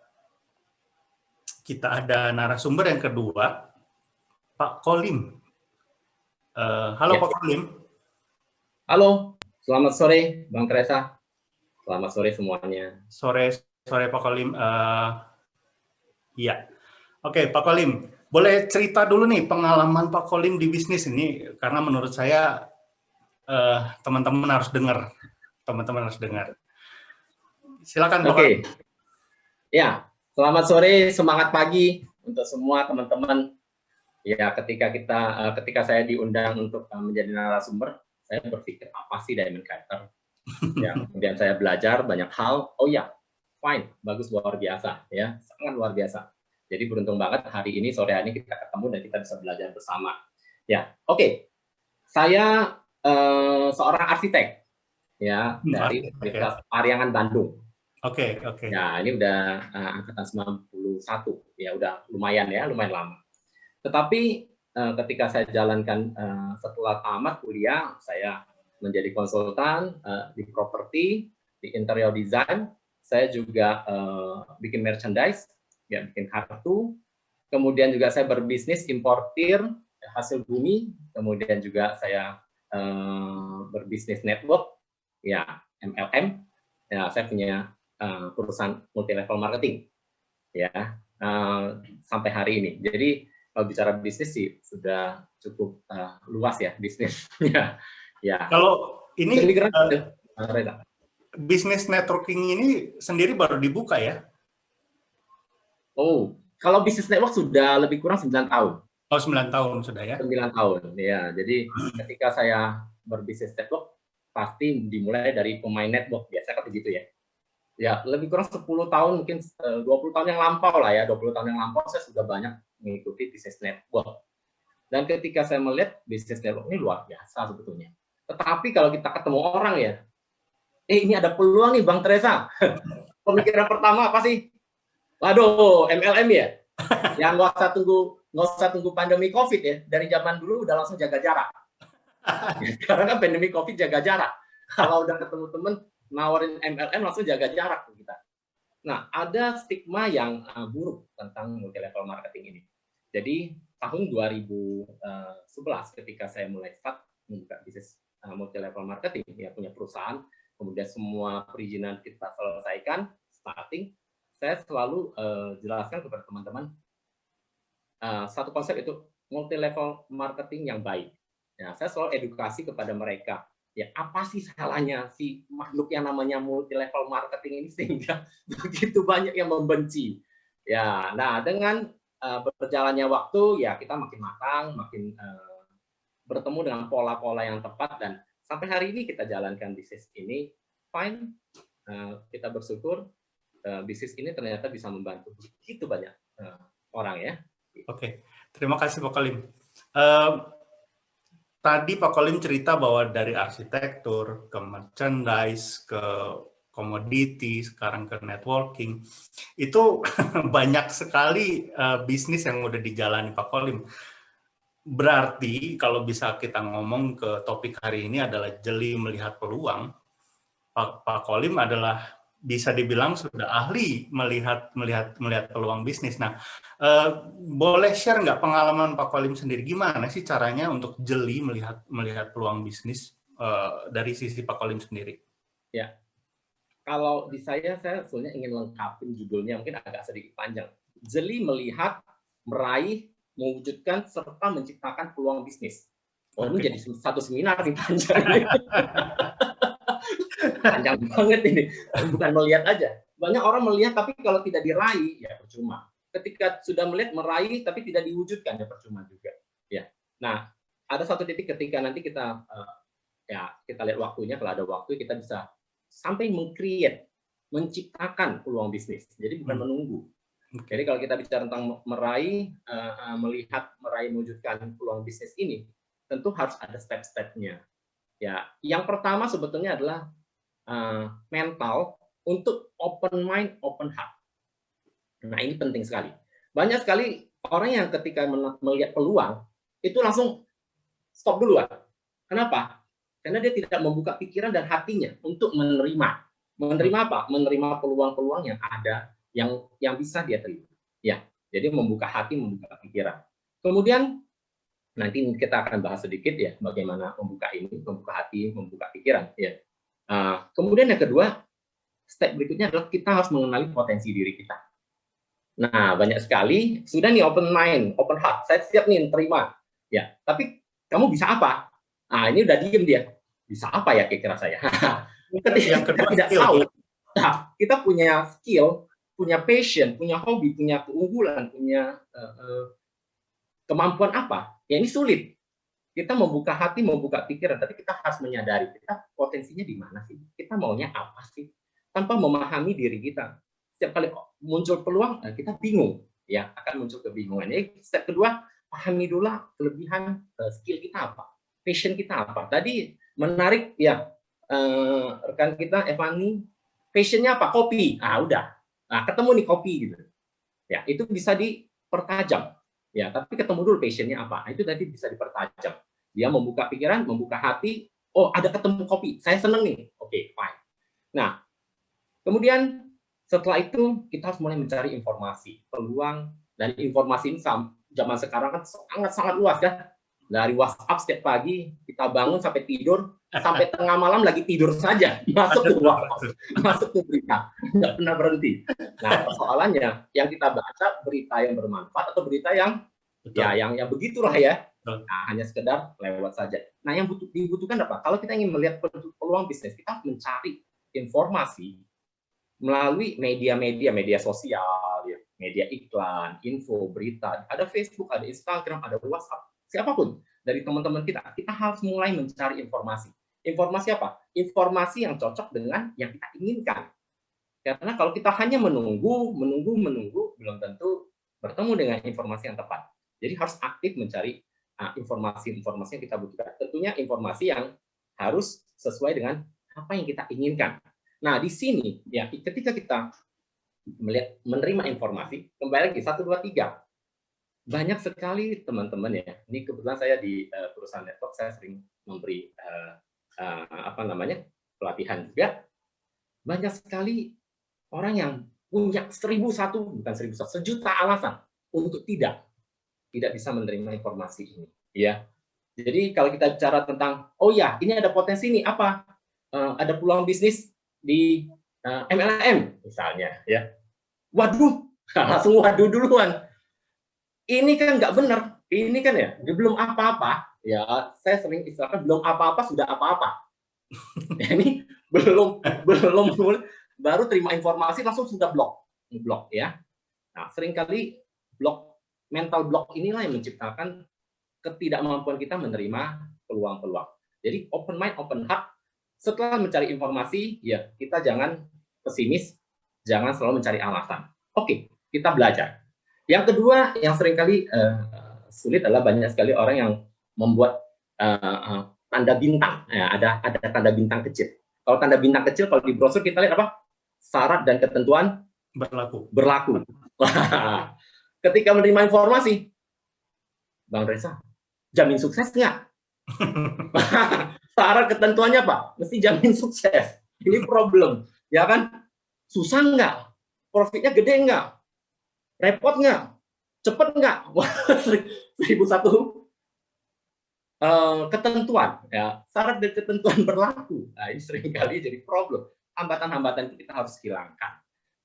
narasumber yang kedua, Pak Kolim. Halo Pak Kolim. Halo, selamat sore Bang Teresa. Selamat sore semuanya. Sore Pak Kolim. Iya. Oke, Pak Kolim, boleh cerita dulu nih pengalaman Pak Kolim di bisnis ini, karena menurut saya teman-teman harus dengar. Silakan Pak Kolim. Ya, selamat sore, semangat pagi untuk semua teman-teman. Ya, ketika saya diundang untuk menjadi narasumber, saya berpikir apa sih Diamond Cutter? Ya, kemudian saya belajar banyak hal. Oh ya, fine, bagus, luar biasa, ya, sangat luar biasa. Jadi beruntung banget hari ini, sore ini kita ketemu dan kita bisa belajar bersama. Ya, oke. Saya seorang arsitek, ya, dari Universitas Pariangan Bandung. Oke. Ya, ini udah angkatan 91, ya, udah lumayan lama. Tetapi ketika saya jalankan setelah tamat kuliah, saya menjadi konsultan di properti, di interior design. Saya juga bikin merchandise, ya, bikin kartu. Kemudian juga saya berbisnis importir hasil bumi. Kemudian juga saya berbisnis network, ya, MLM. Ya, saya punya perusahaan multi level marketing, ya, sampai hari ini. Jadi kalau bicara bisnis sih sudah cukup luas ya bisnisnya. Ya. Kalau ini bisnis networking ini sendiri baru dibuka ya? Oh, kalau bisnis network sudah lebih kurang 9 tahun. Oh, 9 tahun sudah ya? 9 tahun, ya. Jadi ketika saya berbisnis network, pasti dimulai dari pemain network, biasa kan begitu ya. Ya, lebih kurang 10 tahun, mungkin 20 tahun yang lampau lah ya, 20 tahun yang lampau saya sudah banyak mengikuti bisnis network. Dan ketika saya melihat bisnis network ini luar biasa sebetulnya. Tetapi kalau kita ketemu orang ya, ini ada peluang nih Bang Teresa. Pemikiran pertama apa sih? Waduh, MLM ya? Yang nggak usah tunggu pandemi COVID ya. Dari zaman dulu udah langsung jaga jarak. Sekarang kan pandemi COVID jaga jarak. Kalau udah ketemu temen, nawarin MLM langsung jaga jarak kita. Nah, ada stigma yang buruk tentang multi level marketing ini. Jadi tahun 2011 ketika saya mulai start membuka bisnis multi level marketing, ya, punya perusahaan, kemudian semua perizinan kita selesaikan, starting, saya selalu jelaskan kepada teman-teman satu konsep itu multi level marketing yang baik. Ya, saya selalu edukasi kepada mereka Ya, apa sih salahnya si makhluk yang namanya multi level marketing ini sehingga begitu banyak yang membenci? Ya, nah dengan berjalannya waktu ya kita makin matang, makin bertemu dengan pola-pola yang tepat, dan sampai hari ini kita jalankan bisnis ini fine. Kita bersyukur bisnis ini ternyata bisa membantu begitu banyak orang ya. Oke, terima kasih Pak Kolim. Tadi Pak Kolim cerita bahwa dari arsitektur ke merchandise ke komoditi, sekarang ke networking, itu banyak sekali bisnis yang udah dijalani Pak Kolim. Berarti kalau bisa kita ngomong ke topik hari ini adalah jeli melihat peluang, Pak Kolim adalah bisa dibilang sudah ahli melihat peluang bisnis. Nah, boleh share nggak pengalaman Pak Kolim sendiri, gimana sih caranya untuk jeli melihat peluang bisnis dari sisi Pak Kolim sendiri? Ya, kalau di saya sebenarnya ingin lengkapin judulnya, mungkin agak sedikit panjang. Jeli melihat, meraih, mewujudkan serta menciptakan peluang bisnis. Oh, ini jadi satu seminar nih panjang. Panjang banget ini, bukan melihat aja. Banyak orang melihat tapi kalau tidak diraih ya percuma. Ketika sudah melihat, meraih tapi tidak diwujudkan ya percuma juga. Ya. Nah, ada satu titik ketika nanti kita kita lihat waktunya, kalau ada waktu kita bisa sampai meng-create, menciptakan peluang bisnis. Jadi bukan menunggu. Jadi kalau kita bicara tentang meraih, melihat, meraih, mewujudkan peluang bisnis ini, tentu harus ada step-stepnya. Ya, yang pertama sebetulnya adalah mental untuk open mind, open heart. Nah, ini penting sekali. Banyak sekali orang yang ketika melihat peluang, itu langsung stop duluan. Kenapa? Karena dia tidak membuka pikiran dan hatinya untuk menerima. Menerima apa? Menerima peluang-peluang yang ada, yang bisa dia terima. Ya, jadi membuka hati, membuka pikiran. Kemudian, nanti kita akan bahas sedikit ya, bagaimana membuka ini, membuka hati, membuka pikiran. Ya. Kemudian yang kedua, step berikutnya adalah kita harus mengenali potensi diri kita. Nah, banyak sekali sudah nih open mind, open heart, saya siap nih terima. Ya, tapi kamu bisa apa? Nah, ini udah diem dia. Bisa apa ya kira-kira saya? Ketika kita tidak tahu, nah, kita punya skill, punya passion, punya hobi, punya keunggulan, punya kemampuan apa? Ya ini sulit. Kita membuka hati, membuka pikiran, tapi kita harus menyadari kita potensinya di mana sih? Kita maunya apa sih? Tanpa memahami diri kita. Setiap kali muncul peluang, kita bingung, ya akan muncul kebingungan. Jadi step kedua, pahami dulu kelebihan skill kita apa, passion kita apa. Tadi menarik ya, rekan kita Evani, passionnya apa? Kopi. Udah. Nah, ketemu nih kopi gitu. Ya, itu bisa dipertajam. Ya, tapi ketemu dulu passionnya apa. Nah, itu tadi bisa dipertajam. Dia membuka pikiran, membuka hati. Oh, ada ketemu kopi. Saya seneng nih. Oke, fine. Nah, kemudian setelah itu kita harus mulai mencari informasi, peluang, dan informasi ini zaman sekarang kan sangat-sangat luas ya. Dari WhatsApp setiap pagi kita bangun sampai tidur, sampai tengah malam lagi tidur saja masuk ke WhatsApp, masuk ke berita, nggak pernah berhenti. Nah, persoalannya yang kita baca berita yang bermanfaat atau berita yang yang begitulah ya. Nah, hanya sekedar lewat saja. Nah, yang dibutuhkan apa? Kalau kita ingin melihat peluang bisnis, kita harus mencari informasi melalui media sosial, ya, media iklan, info, berita, ada Facebook, ada Instagram, ada WhatsApp. Siapapun dari teman-teman kita harus mulai mencari informasi. Informasi apa? Informasi yang cocok dengan yang kita inginkan. Karena kalau kita hanya menunggu, belum tentu bertemu dengan informasi yang tepat. Jadi harus aktif mencari informasi-informasi yang kita butuhkan. Tentunya informasi yang harus sesuai dengan apa yang kita inginkan. Nah, di sini ya ketika kita menerima informasi, kembali lagi 1, 2, 3. Banyak sekali teman-teman ya. Ini kebetulan saya di perusahaan network, saya sering memberi pelatihan juga. Banyak sekali orang yang punya 1.000 alasan untuk tidak bisa menerima informasi ini. Ya, jadi kalau kita bicara tentang, oh ya, ini ada potensi nih apa? Ada peluang bisnis di MLM misalnya, ya. Waduh, langsung waduh duluan. Ini kan nggak benar. Ini kan ya, belum apa-apa. Ya, saya sering istilahkan belum apa-apa sudah apa-apa. Ini belum baru terima informasi langsung sudah blok ya. Nah, seringkali mental block inilah yang menciptakan ketidakmampuan kita menerima peluang-peluang. Jadi open mind, open heart. Setelah mencari informasi, ya kita jangan pesimis, jangan selalu mencari alasan. Oke, kita belajar. Yang kedua, yang seringkali sulit adalah banyak sekali orang yang membuat tanda bintang. Ya, ada tanda bintang kecil. Kalau tanda bintang kecil, kalau di brosur kita lihat apa? Syarat dan ketentuan berlaku. Ketika menerima informasi, Bang Reza, jamin sukses nggak? Syarat ketentuannya apa? Mesti jamin sukses. Ini problem, ya kan? Susah nggak? Profitnya gede nggak? Repot nggak? Cepet nggak? 1001 ketentuan, ya, syarat dan ketentuan berlaku. Nah, ini seringkali jadi problem. Hambatan-hambatan itu kita harus hilangkan.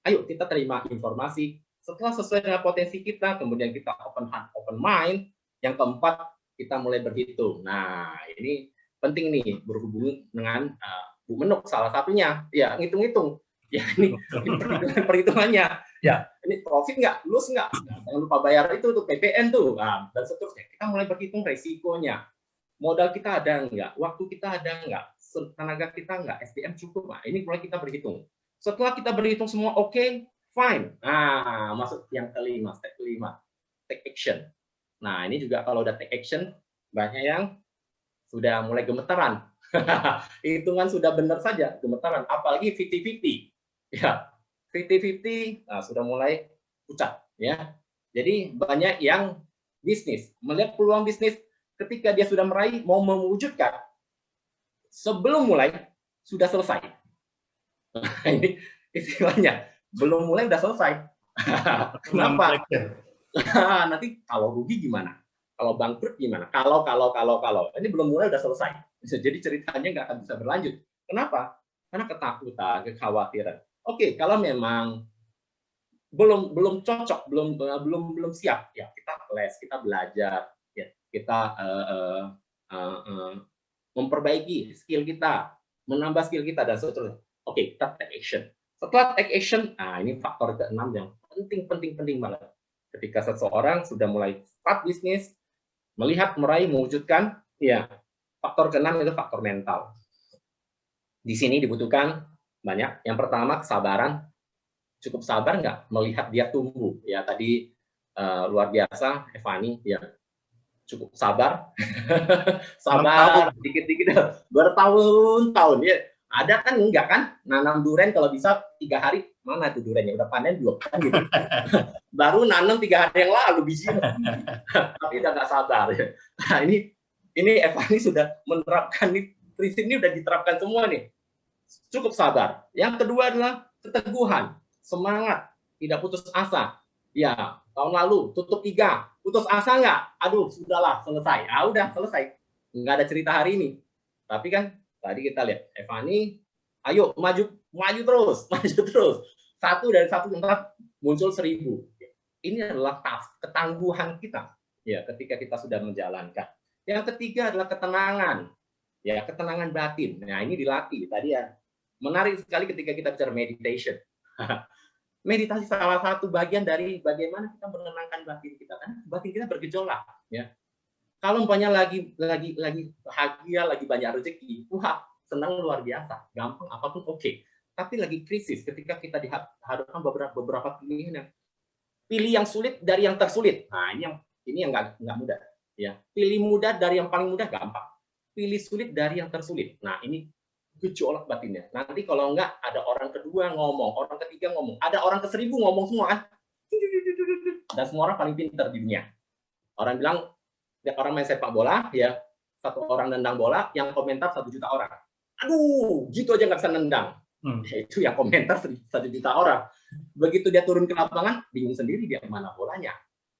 Ayo kita terima informasi. Setelah sesuai dengan potensi kita, kemudian kita open heart, open mind. Yang keempat, kita mulai berhitung. Nah, ini penting nih, berhubung dengan Bu Menuk salah satunya. Ya, ngitung-ngitung. Ya, ini perhitungannya. Ya, ini profit nggak? Lose nggak? Nah, jangan lupa bayar itu tuh PPN tuh. Nah, dan seterusnya. Kita mulai berhitung resikonya. Modal kita ada nggak? Waktu kita ada nggak? Tenaga kita nggak? SDM cukup? Nah, ini mulai kita berhitung. Setelah kita berhitung semua oke, fine. Nah, masuk yang kelima, step kelima. Take action. Nah, ini juga kalau udah take action, banyak yang sudah mulai gemetaran. Hitungan sudah benar saja, gemetaran. Apalagi 50-50. Ya, 50-50 sudah mulai pucat. Ya. Jadi, banyak yang bisnis, melihat peluang bisnis, ketika dia sudah meraih, mau mewujudkan, sebelum mulai, sudah selesai. Ini istilahnya, belum mulai udah selesai. Kenapa? Nanti kalau rugi gimana? Kalau bangkrut gimana? Kalau. Ini belum mulai udah selesai. Jadi ceritanya nggak akan bisa berlanjut. Kenapa? Karena ketakutan, kekhawatiran. Oke, kalau memang belum cocok, belum siap, ya kita les, kita belajar, ya kita memperbaiki skill kita, menambah skill kita dan seterusnya. Oke, kita take action. Setelah take action, ini faktor ke-6 yang penting banget. Ketika seseorang sudah mulai start bisnis, melihat, meraih, mewujudkan, ya faktor ke-6 itu faktor mental. Di sini dibutuhkan banyak. Yang pertama, kesabaran. Cukup sabar nggak melihat dia tumbuh? Ya tadi luar biasa, Evani, ya cukup sabar, sabar, dikit-dikit bertahun-tahun ya. Ada kan enggak kan? Nanam durian kalau bisa 3 hari, mana tuh duriannya udah panen belum kan gitu. Baru nanam 3 hari yang lalu bijinya, tapi udah nggak sabar ya. Nah, ini Evani sudah menerapkan nih, prinsip ini udah diterapkan semua nih. Cukup sabar. Yang kedua adalah keteguhan, semangat, tidak putus asa. Ya, tahun lalu tutup 3, putus asa nggak? Aduh, sudahlah, selesai. Udah selesai. Nggak ada cerita hari ini. Tapi kan tadi kita lihat, Evani, ayo maju terus, maju terus. Satu dari satu tempat muncul 1000. Ini adalah ketangguhan kita. Ya, ketika kita sudah menjalankan. Yang ketiga adalah ketenangan. Ya, ketenangan batin. Nah, ini dilatih. Tadi ya, menarik sekali ketika kita bicara meditation. Meditasi salah satu bagian dari bagaimana kita menenangkan batin kita, kan batin kita bergejolak, ya. Kalau umpamanya lagi bahagia, lagi banyak rezeki, wah senang luar biasa, gampang apapun oke. Tapi lagi krisis, ketika kita dihadapkan beberapa pilihan, pilih yang sulit dari yang tersulit. Nah ini yang nggak mudah, ya. Pilih mudah dari yang paling mudah gampang, pilih sulit dari yang tersulit. Nah ini gejolak batinnya. Nanti kalau enggak ada orang kedua ngomong, orang ketiga ngomong, ada orang ke-1000 ngomong semua kan. Dan semua orang paling pintar di dunia. Orang bilang, orang main sepak bola, ya 1 orang nendang bola, yang komentar 1 juta orang. Aduh, gitu aja nggak bisa nendang. Ya, itu yang komentar 1 juta orang. Begitu dia turun ke lapangan, bingung sendiri dia mana bolanya.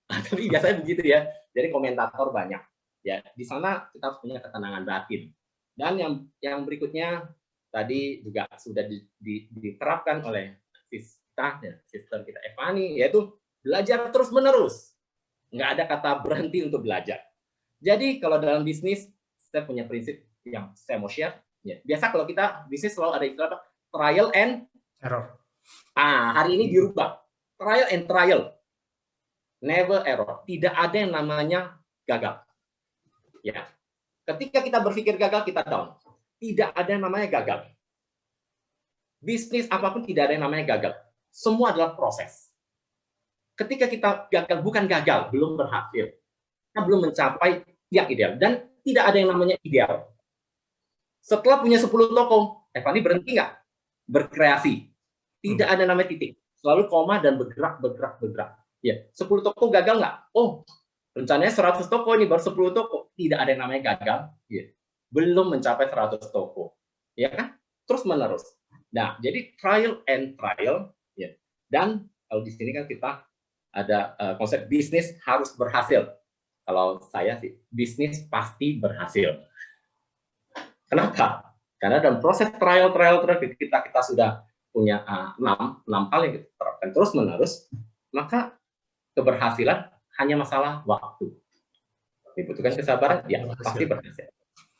Tapi biasanya begitu ya. Jadi komentator banyak. Ya, di sana kita harus punya ketenangan batin. Dan yang berikutnya tadi juga sudah diterapkan oleh sister kita Evani, yaitu belajar terus-menerus. Nggak ada kata berhenti untuk belajar. Jadi kalau dalam bisnis, saya punya prinsip yang saya mau share, Ya, biasa kalau kita bisnis selalu ada istilah apa? Trial and Error. hari ini dirubah. Trial and trial. Never error. Tidak ada yang namanya gagal. Ya. Ketika kita berpikir gagal, kita down. Tidak ada yang namanya gagal. Bisnis apapun tidak ada yang namanya gagal. Semua adalah proses. Ketika kita gagal, bukan gagal, belum berhasil. Kita belum mencapai yang ideal. Dan tidak ada yang namanya ideal. Setelah punya 10 toko, Evani berhenti nggak? Berkreasi. Tidak ada namanya titik. Selalu koma dan bergerak. Ya, 10 toko gagal nggak? Oh, rencananya 100 toko, ini baru 10 toko. Tidak ada yang namanya gagal. Ya. Belum mencapai 100 toko. Ya kan? Terus menerus. Nah, jadi trial and trial. Ya. Dan kalau di sini kan kita ada konsep bisnis harus berhasil. Kalau saya sih, bisnis pasti berhasil. Kenapa? Karena dalam proses trial kita sudah punya 6 hal yang kita terapkan terus menerus, maka keberhasilan hanya masalah waktu. Dibutuhkan kesabaran, ya pasti berhasil.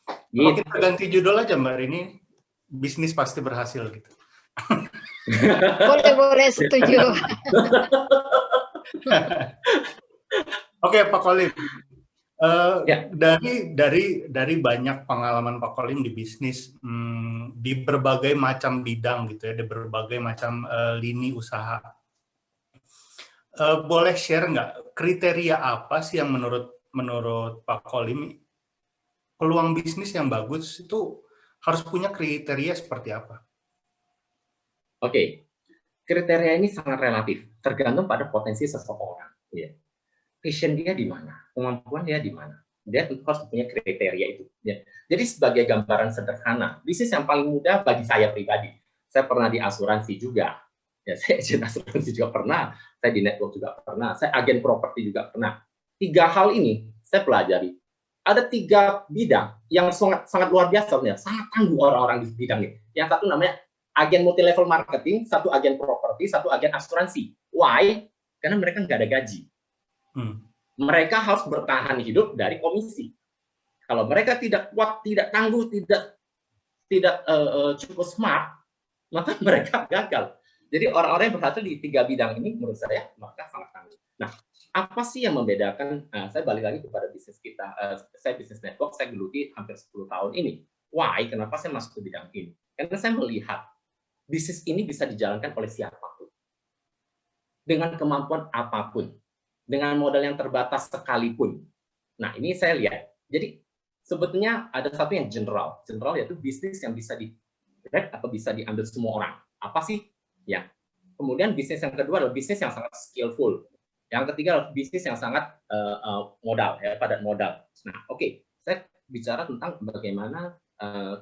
Kalau kita ganti judul aja Mbak Rini, bisnis pasti berhasil gitu. Boleh, setuju. Oke, Pak Kolim. Ya. Dari banyak pengalaman Pak Kolim di bisnis, di berbagai macam bidang gitu ya, di berbagai macam lini usaha. Boleh share nggak kriteria apa sih yang menurut Pak Kolim peluang bisnis yang bagus itu harus punya kriteria seperti apa? Oke, kriteria ini sangat relatif, tergantung pada potensi seseorang. Ya. Passion dia di mana, kemampuan dia di mana. Dia harus punya kriteria itu. Ya. Jadi sebagai gambaran sederhana, bisnis yang paling mudah bagi saya pribadi, saya pernah di asuransi juga. Ya, saya agent asuransi juga pernah, saya di network juga pernah, saya agen properti juga pernah. 3 hal ini saya pelajari. Ada 3 bidang yang sangat luar biasa, sangat tangguh orang-orang di bidang ini. Yang satu namanya agen multi level marketing, satu agen properti, satu agen asuransi. Why? Karena mereka nggak ada gaji. Mereka harus bertahan hidup dari komisi. Kalau mereka tidak kuat, tidak tangguh, tidak cukup smart, maka mereka gagal. Jadi orang-orang yang berhasil di 3 bidang ini menurut saya maka sangat tangguh. Nah, apa sih yang membedakan? Saya balik lagi kepada bisnis kita. Saya bisnis network, saya geluti hampir 10 tahun ini. Why? Kenapa saya masuk ke bidang ini? Karena saya melihat bisnis ini bisa dijalankan oleh siapapun. Dengan kemampuan apapun. Dengan modal yang terbatas sekalipun. Nah, ini saya lihat. Jadi, sebetulnya ada satu yang general. General yaitu bisnis yang bisa di-grab atau bisa diambil semua orang. Apa sih? Ya. Kemudian bisnis yang kedua adalah bisnis yang sangat skillful. Yang ketiga adalah bisnis yang sangat modal, ya, padat modal. Nah, oke. Saya bicara tentang bagaimana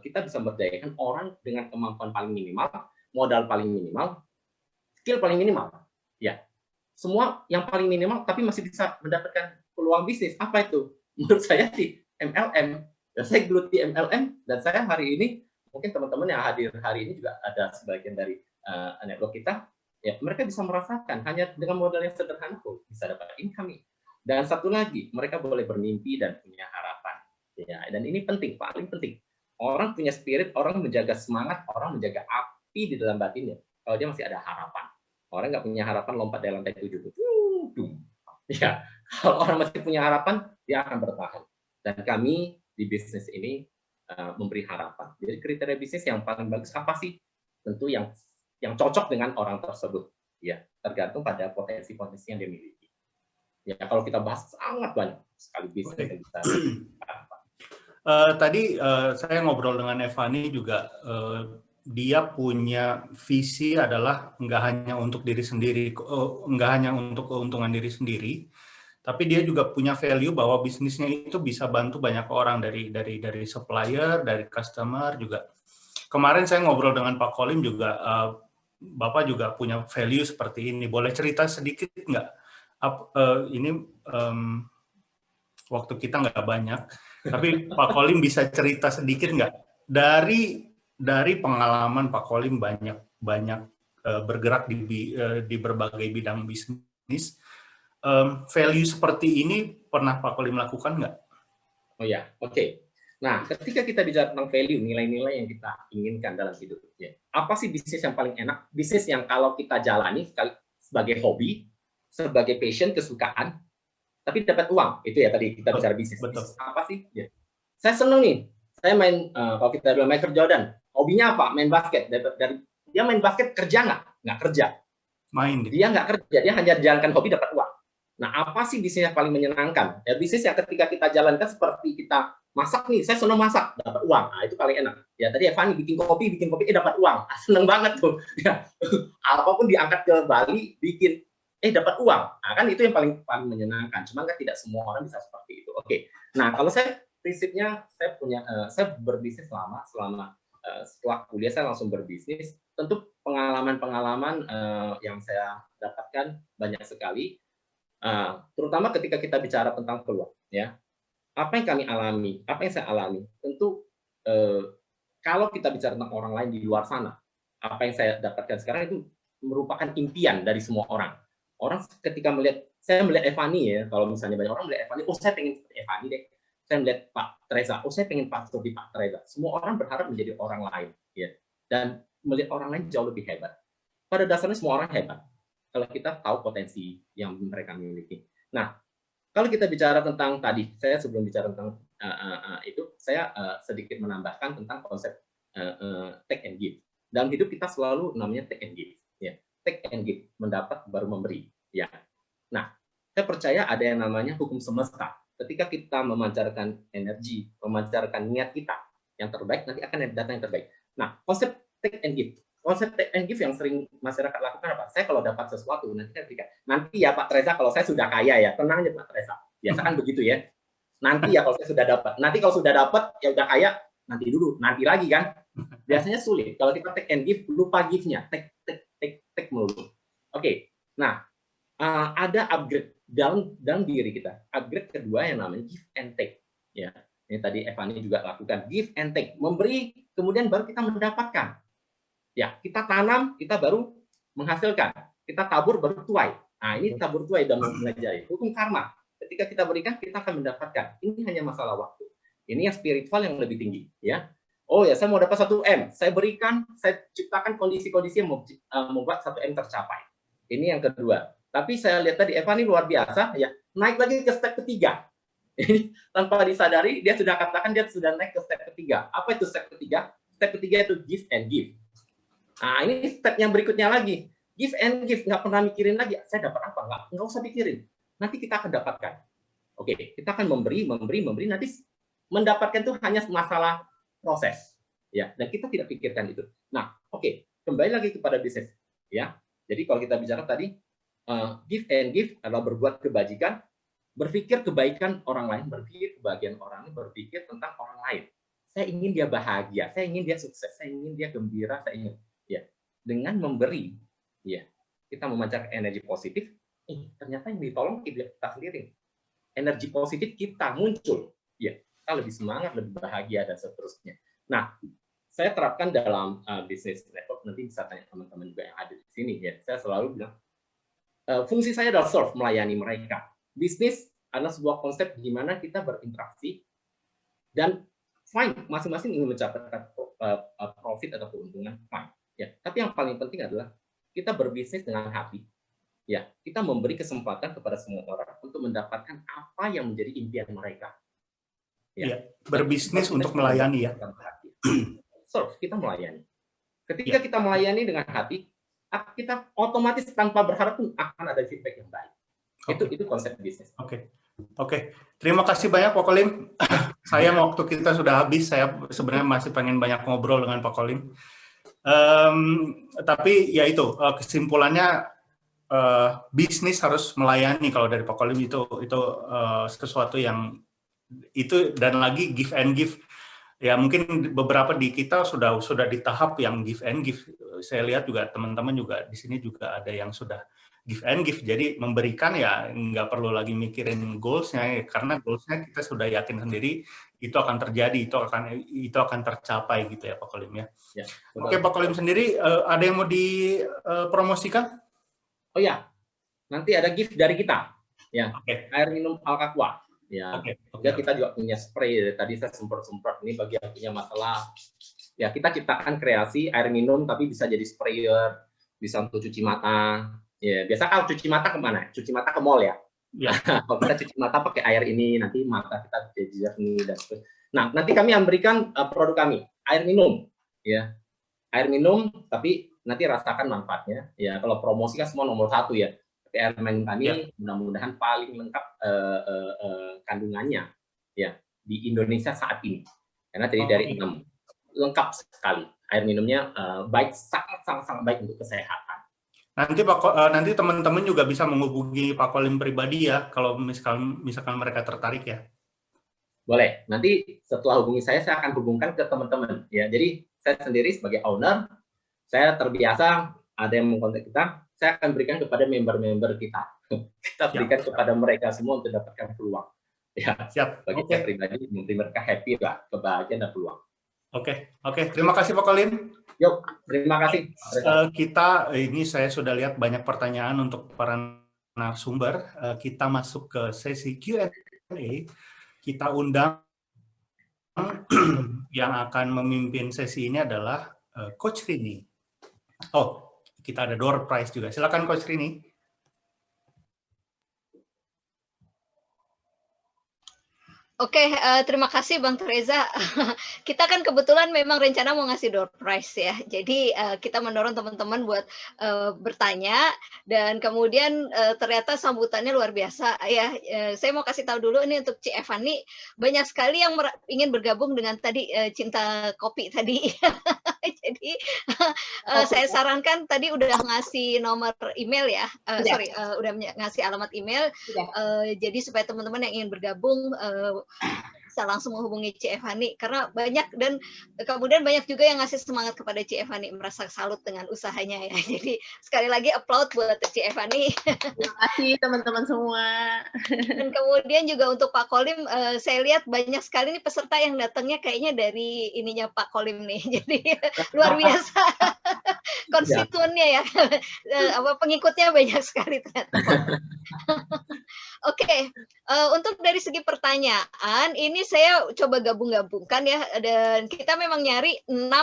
kita bisa memberdayakan orang dengan kemampuan paling minimal, modal paling minimal, skill paling minimal. Ya. Semua yang paling minimal tapi masih bisa mendapatkan peluang bisnis. Apa itu? Menurut saya sih MLM. Dan saya geluti MLM dan saya hari ini mungkin teman-teman yang hadir hari ini juga ada sebagian dari network kita. Ya, mereka bisa merasakan hanya dengan modal yang sederhana kok bisa dapat income. Dan satu lagi, mereka boleh bermimpi dan punya harapan. Ya, dan ini penting, paling penting. Orang punya spirit, orang menjaga semangat, orang menjaga api di dalam batinnya. Kalau dia masih ada harapan. Orang nggak punya harapan lompat dari lantai 7. Ya, kalau orang masih punya harapan, dia akan bertahan. Dan kami di bisnis ini memberi harapan. Jadi kriteria bisnis yang paling bagus apa sih? Tentu yang cocok dengan orang tersebut. Ya, tergantung pada potensi-potensi yang dia miliki. Ya, kalau kita bahas sangat banyak sekali bisnis yang bisa. Tadi saya ngobrol dengan Evani juga. Dia punya visi adalah nggak hanya untuk diri sendiri, nggak hanya untuk keuntungan diri sendiri, tapi dia juga punya value bahwa bisnisnya itu bisa bantu banyak orang dari supplier, dari customer juga. Kemarin saya ngobrol dengan Pak Kolim juga, Bapak juga punya value seperti ini. Boleh cerita sedikit nggak? Ini waktu kita nggak banyak, tapi Pak Kolim bisa cerita sedikit nggak dari pengalaman Pak Kolim banyak bergerak di berbagai bidang bisnis, value seperti ini pernah Pak Kolim lakukan nggak? Oh ya, oke. Nah, ketika kita bicara tentang value, nilai-nilai yang kita inginkan dalam hidup, ya, apa sih bisnis yang paling enak? Bisnis yang kalau kita jalani sebagai hobi, sebagai passion, kesukaan, tapi dapat uang. Itu ya tadi kita bicara bisnis. Bisnis apa sih? Ya. Saya seneng nih. Saya main, kalau kita bilang Michael Jordan, hobinya apa? Main basket. Dia main basket kerja nggak? Nggak kerja. Main. Dia nggak kerja, dia hanya jalankan hobi dapat uang. Nah, apa sih bisnis yang paling menyenangkan? Ya, bisnis yang ketika kita jalankan seperti kita masak nih, saya senang masak, dapat uang. Nah, itu paling enak. Ya, tadi Evan bikin kopi, dapat uang. Seneng banget tuh. Ya. Apapun diangkat ke Bali, bikin, dapat uang. Nah, kan itu yang paling menyenangkan. Cuma kan tidak semua orang bisa seperti itu. Oke. Nah, kalau saya prinsipnya saya berbisnis selama setelah kuliah saya langsung berbisnis. Tentu pengalaman-pengalaman yang saya dapatkan banyak sekali. Terutama ketika kita bicara tentang peluang, ya. Apa yang kami alami, apa yang saya alami, tentu kalau kita bicara tentang orang lain di luar sana, apa yang saya dapatkan sekarang itu merupakan impian dari semua orang. Orang ketika saya melihat Evani ya, kalau misalnya banyak orang melihat Evani, saya pengen seperti Evani deh. Saya melihat Pak Teresa, saya pengen seperti Pak Teresa. Semua orang berharap menjadi orang lain, ya. Dan melihat orang lain jauh lebih hebat. Pada dasarnya semua orang hebat. Kalau kita tahu potensi yang mereka miliki. Nah, kalau kita bicara tentang tadi, saya sebelum bicara tentang itu, saya sedikit menambahkan tentang konsep take and give. Dalam hidup kita selalu namanya take and give. Ya. Take and give, mendapat baru memberi. Ya. Nah, saya percaya ada yang namanya hukum semesta. Ketika kita memancarkan energi, memancarkan niat kita yang terbaik, nanti akan datang yang terbaik. Nah, konsep take and give. Konsep take and give yang sering masyarakat lakukan apa? Saya kalau dapat sesuatu, nanti ya Pak Teresa, kalau saya sudah kaya ya, tenang aja Pak Teresa. Biasa kan begitu ya. Nanti ya kalau saya sudah dapat. Nanti kalau sudah dapat, ya udah kaya, nanti dulu. Nanti lagi kan. Biasanya sulit. Kalau kita take and give, lupa give-nya. Take melulu. Oke. Nah, ada upgrade dalam diri kita. Upgrade kedua yang namanya give and take. Ya. Ini tadi Evani juga lakukan. Give and take. Memberi, kemudian baru kita mendapatkan. Ya, kita tanam, kita baru menghasilkan. Kita tabur, baru tuai. Nah, ini tabur tuai dan mengajari. Hukum karma. Ketika kita berikan, kita akan mendapatkan. Ini hanya masalah waktu. Ini yang spiritual yang lebih tinggi. Ya. Oh ya, saya mau dapat 1 M. Saya berikan, saya ciptakan kondisi-kondisi yang membuat 1 M tercapai. Ini yang kedua. Tapi saya lihat tadi, Eva ini luar biasa. Ya, naik lagi ke step ketiga. Tanpa disadari, dia sudah katakan dia sudah naik ke step ketiga. Apa itu step ketiga? Step ketiga itu give and give. Nah, ini step yang berikutnya lagi. Give and give. Nggak pernah mikirin lagi, saya dapat apa? Nggak usah pikirin. Nanti kita akan dapatkan. Oke, kita akan memberi. Nanti mendapatkan itu hanya masalah proses. Ya, dan kita tidak pikirkan itu. Nah, oke. Kembali lagi kepada bisnis. Ya, jadi kalau kita bicara tadi, give and give adalah berbuat kebajikan, berpikir kebaikan orang lain, berpikir kebahagiaan orang lain, berpikir tentang orang lain. Saya ingin dia bahagia, saya ingin dia sukses, saya ingin dia gembira, saya ingin. Ya, dengan memberi, ya, kita memancarkan energi positif. Ternyata yang ditolong kita sendiri. Energi positif kita muncul, ya, kita lebih semangat, lebih bahagia dan seterusnya. Nah, saya terapkan dalam bisnis network. Nanti bisa tanya teman-teman juga yang ada di sini. Ya, saya selalu bilang, fungsi saya adalah serve, melayani mereka. Bisnis adalah sebuah konsep di mana kita berinteraksi dan fine, masing-masing ingin mencapai profit atau keuntungan, fine. Ya, tapi yang paling penting adalah kita berbisnis dengan hati. Ya, kita memberi kesempatan kepada semua orang untuk mendapatkan apa yang menjadi impian mereka. Ya, berbisnis untuk melayani ya. Serve, kita melayani. Ketika kita melayani dengan hati, kita otomatis tanpa berharap pun akan ada feedback yang baik. Itu konsep bisnis. Oke. Terima kasih banyak Pak Kolim. Waktu kita sudah habis. Saya sebenarnya masih pengen banyak ngobrol dengan Pak Kolim. Tapi ya itu kesimpulannya, bisnis harus melayani. Kalau dari Pak Kolim itu sesuatu yang itu, dan lagi give and give. Ya mungkin beberapa di kita sudah di tahap yang give and give. Saya lihat juga teman-teman juga di sini juga ada yang sudah give and give. Jadi memberikan ya nggak perlu lagi mikirin goals-nya, karena goals-nya kita sudah yakin sendiri itu akan terjadi, itu akan tercapai gitu ya Pak Kolim ya. Ya, oke Pak Kolim sendiri ada yang mau dipromosikan? Oh ya, nanti ada gift dari kita. Ya, air minum Alkaqua. Ya, Oke. kita juga punya spray. Tadi saya semprot-semprot ini bagi yang punya masalah. Ya, kita ciptakan kreasi air minum tapi bisa jadi sprayer, bisa untuk cuci mata. Ya, biasa kalau cuci mata kemana? Cuci mata ke mall ya. Ya. Kalau kita cuci mata pakai air ini, nanti mata kita jadi jernih dan sebagainya. Nah, nanti kami akan berikan produk kami, air minum, ya, air minum, tapi nanti rasakan manfaatnya. Ya, kalau promosi kan semua nomor 1 ya. Tapi air minum kami mudah-mudahan paling lengkap kandungannya, ya, di Indonesia saat ini. Karena tadi dari 6 lengkap sekali. Air minumnya baik, sangat baik untuk kesehatan. Nanti teman-teman juga bisa menghubungi Pak Kolim pribadi ya, kalau misalkan mereka tertarik ya. Boleh. Nanti setelah hubungi saya akan hubungkan ke teman-teman. Ya, jadi saya sendiri sebagai owner, saya terbiasa ada yang mengkontak kita, saya akan berikan kepada member-member kita. Kita berikan kepada mereka semua untuk dapatkan peluang. Ya, siap. Bagi saya pribadi, mungkin mereka happy lah, kebahagiaan dan peluang. Oke. Terima kasih Pak Kolim. Yuk, terima kasih. Saya sudah lihat banyak pertanyaan untuk para narasumber. Kita masuk ke sesi Q&A. Kita undang yang akan memimpin sesi ini adalah Coach Rini. Oh, kita ada door prize juga. Silakan Coach Rini. Oke, terima kasih Bang Reza. Kita kan kebetulan memang rencana mau ngasih door prize ya. Jadi kita mendorong teman-teman buat bertanya dan kemudian ternyata sambutannya luar biasa ya. Saya mau kasih tahu dulu ini untuk Ci Evani, banyak sekali yang ingin bergabung dengan tadi cinta kopi tadi. Jadi saya sarankan tadi udah ngasih nomor email ya. Udah ngasih alamat email. Jadi supaya teman-teman yang ingin bergabung bisa langsung menghubungi Ci Evani karena banyak dan kemudian banyak juga yang ngasih semangat kepada Ci Evani, merasa salut dengan usahanya ya. Jadi sekali lagi applaud buat Ci Evani. Terima kasih teman-teman semua. Dan kemudian juga untuk Pak Kolim, saya lihat banyak sekali nih peserta yang datangnya kayaknya dari ininya Pak Kolim nih. Jadi luar biasa konstituennya ya. Pengikutnya banyak sekali ternyata. Oke, untuk dari segi pertanyaan, ini saya coba gabung-gabungkan ya, dan kita memang nyari 6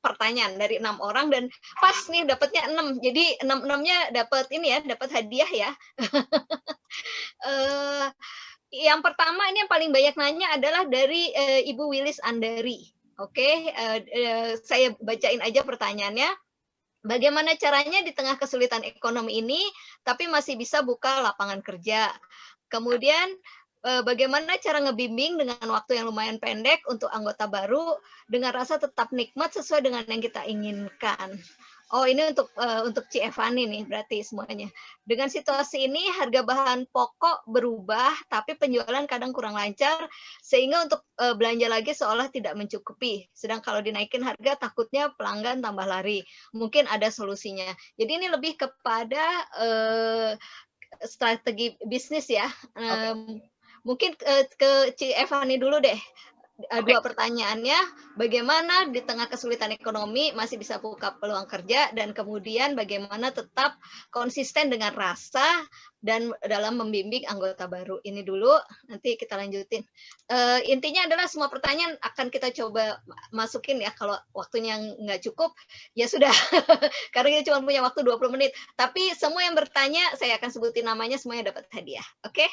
pertanyaan dari 6 orang, dan pas nih dapatnya 6, jadi 6-6-nya dapat ini ya, dapat hadiah ya. Yang pertama ini yang paling banyak nanya adalah dari Ibu Wilis Andari. Oke, saya bacain aja pertanyaannya. Bagaimana caranya di tengah kesulitan ekonomi ini, tapi masih bisa buka lapangan kerja? Kemudian, bagaimana cara ngebimbing dengan waktu yang lumayan pendek untuk anggota baru, dengan rasa tetap nikmat sesuai dengan yang kita inginkan? Oh, ini untuk Ci Evani nih berarti semuanya. Dengan situasi ini harga bahan pokok berubah, tapi penjualan kadang kurang lancar, sehingga untuk belanja lagi seolah tidak mencukupi. Sedang kalau dinaikin harga, takutnya pelanggan tambah lari. Mungkin ada solusinya. Jadi ini lebih kepada strategi bisnis ya. Mungkin ke Ci Evani dulu deh. 2 pertanyaannya, bagaimana di tengah kesulitan ekonomi masih bisa buka peluang kerja, dan kemudian bagaimana tetap konsisten dengan rasa dan dalam membimbing anggota baru. Ini dulu, nanti kita lanjutin. Intinya adalah semua pertanyaan akan kita coba masukin ya, kalau waktunya nggak cukup, ya sudah, karena kita cuma punya waktu 20 menit. Tapi semua yang bertanya, saya akan sebutin namanya, semuanya dapat hadiah. Oke?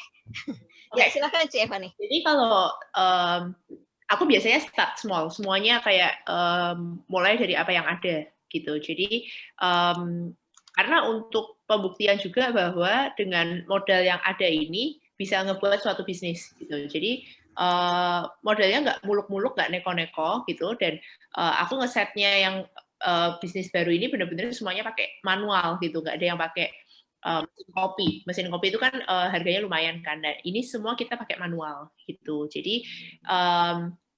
Ya, silakan Ci Evani. Jadi kalau aku biasanya start small, semuanya kayak mulai dari apa yang ada gitu. Jadi karena untuk pembuktian juga bahwa dengan modal yang ada ini bisa ngebuat suatu bisnis gitu. Jadi modalnya nggak muluk-muluk, nggak neko-neko gitu. Dan aku ngesetnya yang bisnis baru ini benar-benar semuanya pakai manual gitu, nggak ada yang pakai mesin kopi itu kan harganya lumayan kan, dan ini semua kita pakai manual gitu. Jadi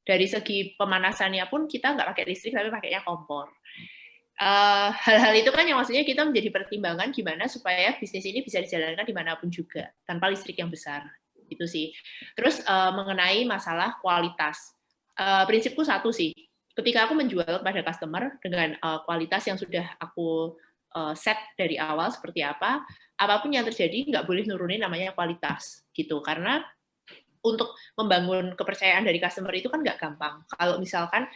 dari segi pemanasannya pun kita nggak pakai listrik tapi pakainya kompor. Hal-hal itu kan yang maksudnya kita menjadi pertimbangan gimana supaya bisnis ini bisa dijalankan dimanapun juga tanpa listrik yang besar, itu sih. Terus mengenai masalah kualitas, prinsipku satu sih, ketika aku menjual kepada customer dengan kualitas yang sudah aku set dari awal seperti apa, apapun yang terjadi nggak boleh nurunin namanya kualitas gitu, karena untuk membangun kepercayaan dari customer itu kan nggak gampang. Kalau misalkan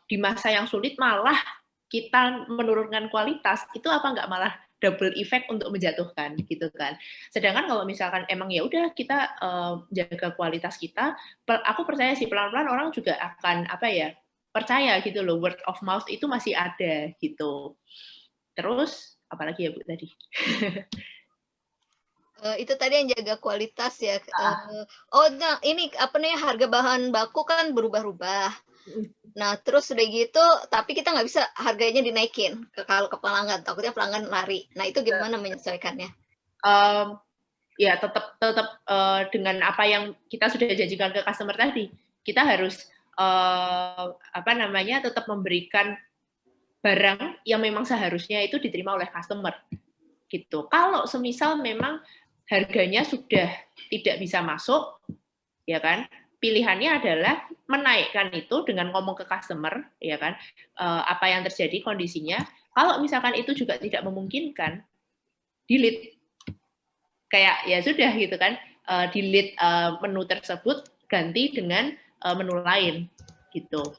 di masa yang sulit malah kita menurunkan kualitas, itu apa nggak malah double effect untuk menjatuhkan gitu kan. Sedangkan kalau misalkan emang ya udah kita jaga kualitas kita, aku percaya sih pelan-pelan orang juga akan percaya gitu loh, word of mouth itu masih ada gitu. Terus apalagi ya Bu tadi? Itu tadi yang jaga kualitas ya. Nah ini harga bahan baku kan berubah-ubah. Nah, terus udah gitu, tapi kita nggak bisa harganya dinaikin kalau ke pelanggan, takutnya pelanggan lari. Nah, itu gimana menyesuaikannya? Ya, tetap dengan apa yang kita sudah janjikan ke customer tadi, kita harus tetap memberikan barang yang memang seharusnya itu diterima oleh customer. Gitu. Kalau semisal memang harganya sudah tidak bisa masuk, ya kan? Pilihannya adalah menaikkan itu dengan ngomong ke customer, ya kan, apa yang terjadi kondisinya. Kalau misalkan itu juga tidak memungkinkan, delete. Kayak ya sudah gitu kan, delete menu tersebut, ganti dengan menu lain, gitu.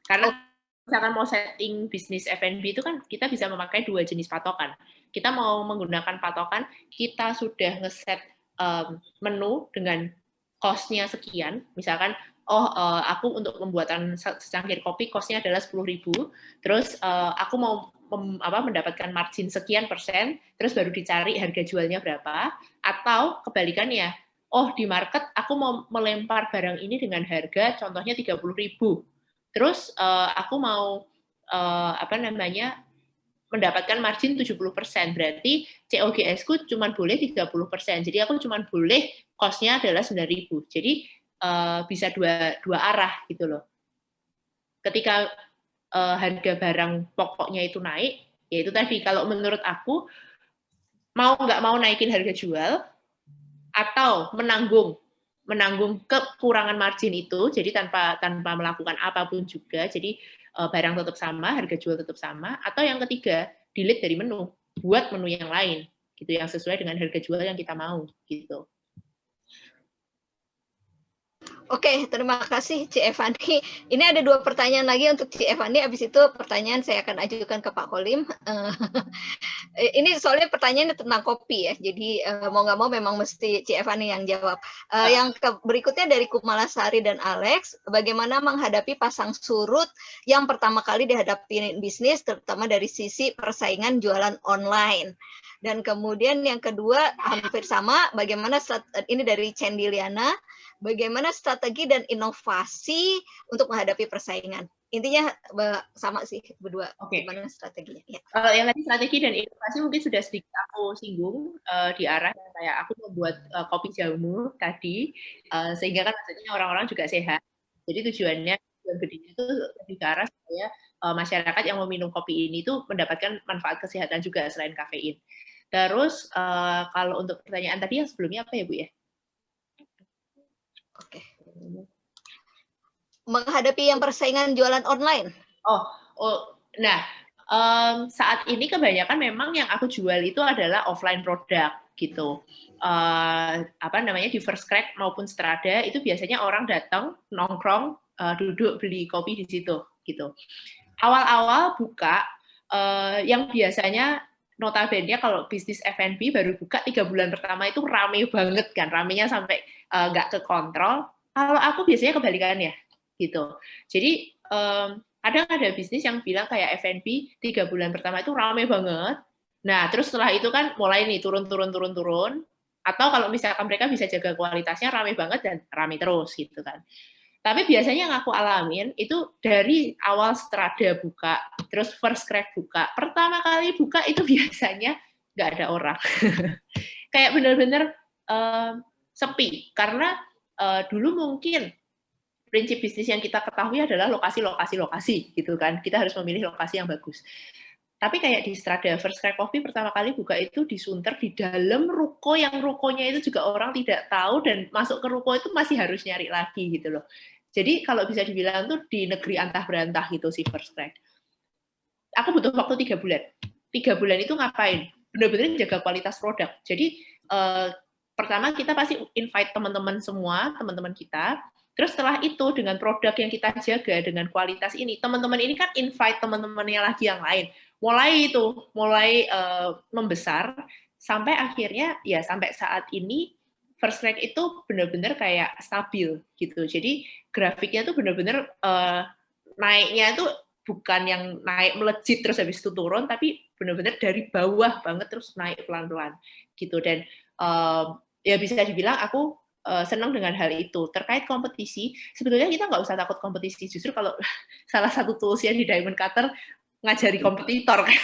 Karena misalkan mau setting bisnis F&B itu kan kita bisa memakai 2 jenis patokan. Kita mau menggunakan patokan, kita sudah ngeset menu dengan cost-nya sekian, misalkan, aku untuk pembuatan secangkir kopi cost-nya adalah 10.000, terus aku mau mendapatkan margin sekian persen, terus baru dicari harga jualnya berapa, atau kebalikannya, di market aku mau melempar barang ini dengan harga contohnya 30.000, terus aku mau mendapatkan margin 70%, berarti COGS-ku cuma boleh 30%, jadi aku cuma boleh cost-nya adalah 9.000, jadi bisa dua arah gitu loh. Ketika harga barang pokoknya itu naik, yaitu tadi kalau menurut aku mau nggak mau naikin harga jual atau menanggung kekurangan margin itu, jadi tanpa melakukan apapun juga, jadi barang tetap sama, harga jual tetap sama, atau yang ketiga, delete dari menu, buat menu yang lain, gitu, yang sesuai dengan harga jual yang kita mau, gitu. Oke, terima kasih Ci Evani. Ini ada 2 pertanyaan lagi untuk Ci Evani, habis itu pertanyaan saya akan ajukan ke Pak Kolim. Ini soalnya pertanyaannya tentang kopi ya, jadi mau nggak mau memang mesti Ci Evani yang jawab. Yang berikutnya dari Kumalasari dan Alex, bagaimana menghadapi pasang surut yang pertama kali dihadapi bisnis, terutama dari sisi persaingan jualan online. Dan kemudian yang kedua hampir sama, bagaimana ini dari Cendiliana, bagaimana strategi dan inovasi untuk menghadapi persaingan. Intinya sama sih berdua, gimana strateginya. Ya. Yang tadi strategi dan inovasi mungkin sudah sedikit aku singgung di arah kayak aku membuat kopi jamu tadi, sehingga kan maksudnya orang-orang juga sehat. Jadi tujuan gedenya itu lebih ke arah supaya masyarakat yang meminum kopi ini tuh mendapatkan manfaat kesehatan juga selain kafein. Terus kalau untuk pertanyaan tadi yang sebelumnya apa ya Bu ya? Oke. Menghadapi yang persaingan jualan online. Nah, saat ini kebanyakan memang yang aku jual itu adalah offline produk gitu. Di First Crack maupun Strada itu biasanya orang datang nongkrong, duduk beli kopi di situ gitu. Awal-awal buka yang biasanya notabene kalau bisnis F&B baru buka 3 bulan pertama itu rame banget kan, ramenya sampai nggak kekontrol. Kalau aku biasanya kebalikannya gitu. Jadi kadang ada bisnis yang bilang kayak F&B 3 bulan pertama itu rame banget. Nah, terus setelah itu kan mulai nih turun. Atau kalau misalkan mereka bisa jaga kualitasnya rame banget dan rame terus gitu kan. Tapi biasanya yang aku alamin itu dari awal Strada buka, terus First Crack buka. Pertama kali buka itu biasanya nggak ada orang. Kayak benar-benar sepi. Karena dulu mungkin prinsip bisnis yang kita ketahui adalah lokasi gitu kan. Kita harus memilih lokasi yang bagus. Tapi kayak di Strada First Crack Coffee pertama kali buka itu di Sunter di dalam ruko yang rukonya itu juga orang tidak tahu dan masuk ke ruko itu masih harus nyari lagi gitu loh. Jadi kalau bisa dibilang tuh di negeri antah berantah gitu si First Crack. Aku butuh waktu 3 bulan. 3 bulan itu ngapain? benar-benar jaga kualitas produk. Jadi pertama kita pasti invite teman-teman semua, teman-teman kita. Terus setelah itu dengan produk yang kita jaga dengan kualitas ini, teman-teman ini kan invite teman-temannya lagi yang lain. Mulai membesar sampai akhirnya ya sampai saat ini First Crack itu benar-benar kayak stabil gitu. Jadi grafiknya tuh benar-benar naiknya tuh bukan yang naik melejit terus habis itu turun, tapi benar-benar dari bawah banget terus naik pelan-pelan gitu. Dan ya bisa dibilang aku senang dengan hal itu. Terkait kompetisi, sebetulnya kita nggak usah takut kompetisi. Justru kalau salah satu toolsnya di Diamond Cutter ngajari kompetitor kan.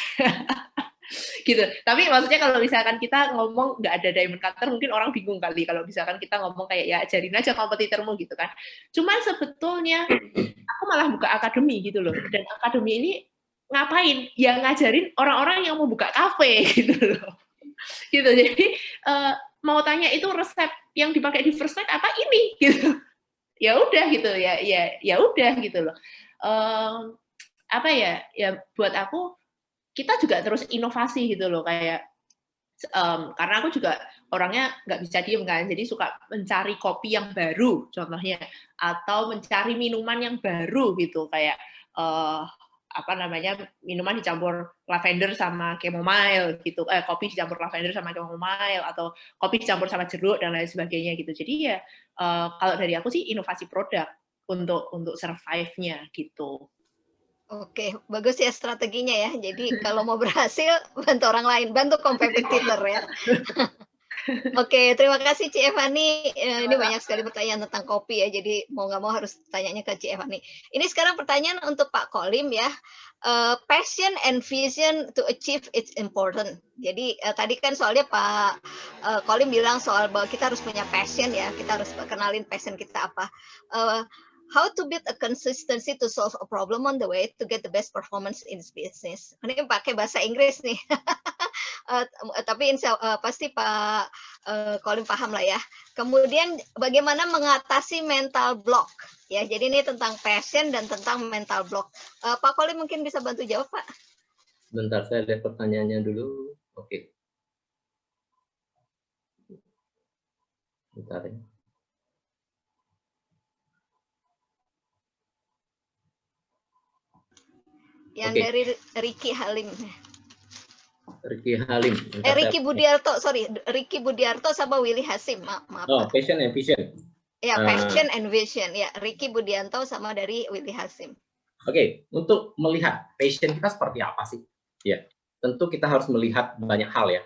Gitu. Tapi maksudnya kalau misalkan kita ngomong nggak ada Diamond Cutter, mungkin orang bingung kali kalau misalkan kita ngomong kayak ya ajarin aja kompetitormu gitu kan. Cuman sebetulnya aku malah buka akademi gitu loh. Dan akademi ini ngapain? Ya ngajarin orang-orang yang mau buka kafe gitu loh. Gitu. Jadi mau tanya itu resep yang dipakai di First Crack apa ini gitu. Ya udah gitu ya udah gitu loh. Apa ya buat aku kita juga terus inovasi gitu loh, kayak karena aku juga orangnya nggak bisa diem kan, jadi suka mencari kopi yang baru contohnya, atau mencari minuman yang baru gitu, kayak apa namanya, minuman dicampur lavender sama chamomile gitu, kopi dicampur lavender sama chamomile, atau kopi dicampur sama jeruk dan lain sebagainya gitu. Jadi ya kalau dari aku sih inovasi produk untuk survive-nya gitu. Oke, bagus ya strateginya ya. Jadi kalau mau berhasil, bantu orang lain, bantu kompetitor ya. Oke, terima kasih Ci Evani. Ini banyak sekali pertanyaan tentang kopi ya, jadi mau nggak mau harus tanyanya ke Ci Evani. Ini sekarang pertanyaan untuk Pak Kolim ya. Passion and vision to achieve it's important. Jadi tadi kan soalnya Pak Kolim bilang soal bahwa kita harus punya passion ya, kita harus kenalin passion kita apa. How to build a consistency to solve a problem on the way to get the best performance in business. Ini pakai bahasa Inggris nih. Tapi pasti Pak Kolim paham lah ya. Kemudian bagaimana mengatasi mental block. Ya, jadi ini tentang passion dan tentang mental block. Pak Kolim mungkin bisa bantu jawab, Pak. Bentar, saya lihat pertanyaannya dulu. Oke. Bentar ya. Yang dari Ricky Halim. Ricky Halim. Ricky Budiarto, sorry. Ricky Budiarto sama Willy Hasim. Maaf. Oh, passion and vision. Ya, passion and vision. Ya, Ricky Budianto sama dari Willy Hasim. Oke, untuk melihat passion kita seperti apa sih? Ya, tentu kita harus melihat banyak hal ya.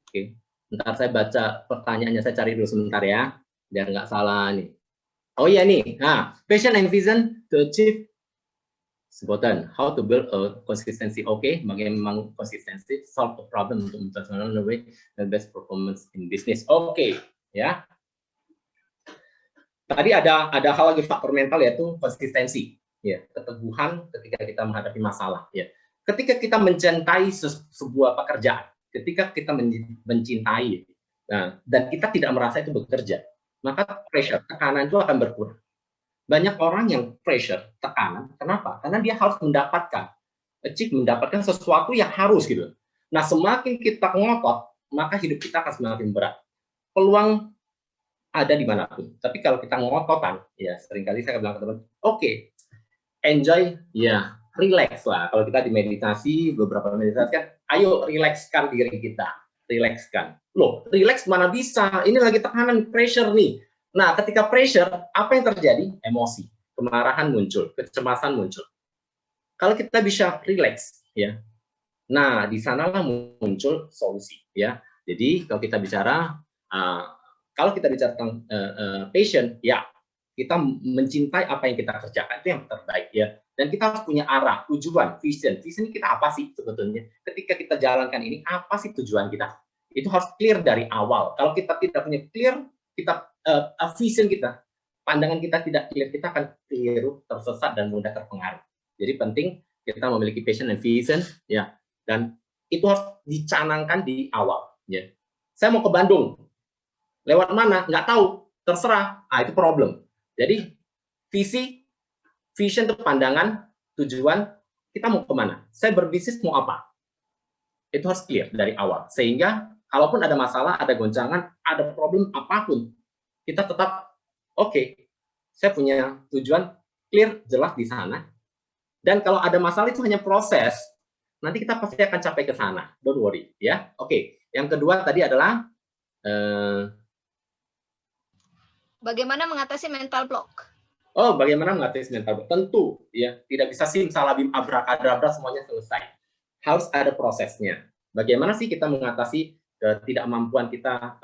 Oke, bentar saya baca pertanyaannya, saya cari dulu sebentar ya, biar nggak salah nih. Oh iya nih, nah, passion and vision to achieve sebutan how to build a consistency. Oke, bagaimana konsistensi solve a problem untuk mencapai the best performance in business. Oke, ya. Tadi ada hal lagi faktor mental yaitu konsistensi, ya, keteguhan ketika kita menghadapi masalah, ya. Ketika kita mencintai sebuah pekerjaan, ketika kita mencintai, nah, dan kita tidak merasa itu bekerja, maka pressure, tekanan itu akan berkurang. Banyak orang yang pressure, tekanan, kenapa? Karena dia harus mendapatkan sesuatu yang harus gitu. Nah, semakin kita ngotot, maka hidup kita akan semakin berat. Peluang ada dimanapun. Tapi kalau kita ngototan, ya seringkali saya bilang ke teman, oke, enjoy, ya, relax lah. Kalau kita di meditasi, beberapa meditasi kan, ayo relaxkan diri kita, relaxkan. Loh, relax mana bisa? Ini lagi tekanan, pressure nih. Nah, ketika pressure, apa yang terjadi? Emosi, kemarahan muncul, kecemasan muncul. Kalau kita bisa relax, ya, nah di sanalah muncul solusi, ya. Jadi kalau kita bicara tentang passion, ya, kita mencintai apa yang kita kerjakan itu yang terbaik, ya. Dan kita harus punya arah, tujuan, vision. Vision kita apa sih sebetulnya? Ketika kita jalankan ini, apa sih tujuan kita? Itu harus clear dari awal. Kalau kita tidak punya clear, vision kita, pandangan kita tidak clear, kita akan keliru, tersesat, dan mudah terpengaruh. Jadi penting kita memiliki passion dan vision, ya, dan itu harus dicanangkan di awal. Ya. Saya mau ke Bandung, lewat mana? Nggak tahu, terserah. Itu problem. Jadi visi, vision itu pandangan, tujuan, kita mau kemana? Saya berbisnis mau apa? Itu harus clear dari awal. Sehingga kalaupun ada masalah, ada goncangan, ada problem apapun, kita tetap oke, saya punya tujuan clear, jelas di sana. Dan kalau ada masalah itu hanya proses. Nanti kita pasti akan capai ke sana. Don't worry, ya. Oke. Yang kedua tadi adalah bagaimana mengatasi mental block? oh, bagaimana mengatasi mental block? Tentu, ya, tidak bisa simsalabim abrakadabra semuanya selesai. Harus ada prosesnya. Bagaimana sih kita mengatasi ketidakmampuan kita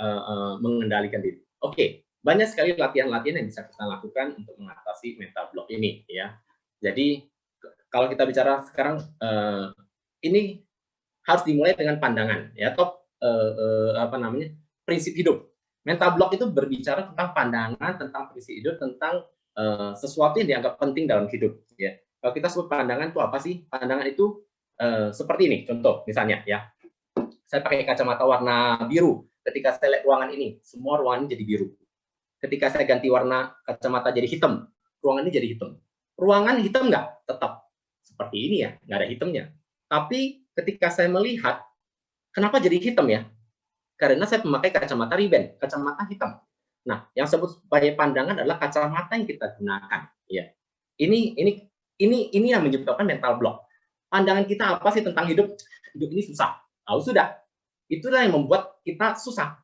mengendalikan diri? Oke, banyak sekali latihan-latihan yang bisa kita lakukan untuk mengatasi mental block ini, ya. Jadi kalau kita bicara sekarang, ini harus dimulai dengan pandangan, ya, atau prinsip hidup. Mental block itu berbicara tentang pandangan, tentang prinsip hidup, tentang sesuatu yang dianggap penting dalam hidup. Ya. Kalau kita sebut pandangan itu apa sih? Pandangan itu seperti ini, contoh misalnya, ya. Saya pakai kacamata warna biru. Ketika saya lihat ruangan ini, semua ruangan ini jadi biru. Ketika saya ganti warna kacamata jadi hitam, ruangan ini jadi hitam. Ruangan hitam nggak? Tetap seperti ini ya, nggak ada hitamnya. Tapi ketika saya melihat, kenapa jadi hitam ya? Karena saya memakai kacamata Ray-Ban, kacamata hitam. Nah, yang disebut sebagai pandangan adalah kacamata yang kita gunakan. Ya, ini yang menyebabkan mental block. Pandangan kita apa sih tentang hidup? Hidup ini susah. Tahu sudah. Itulah yang membuat kita susah.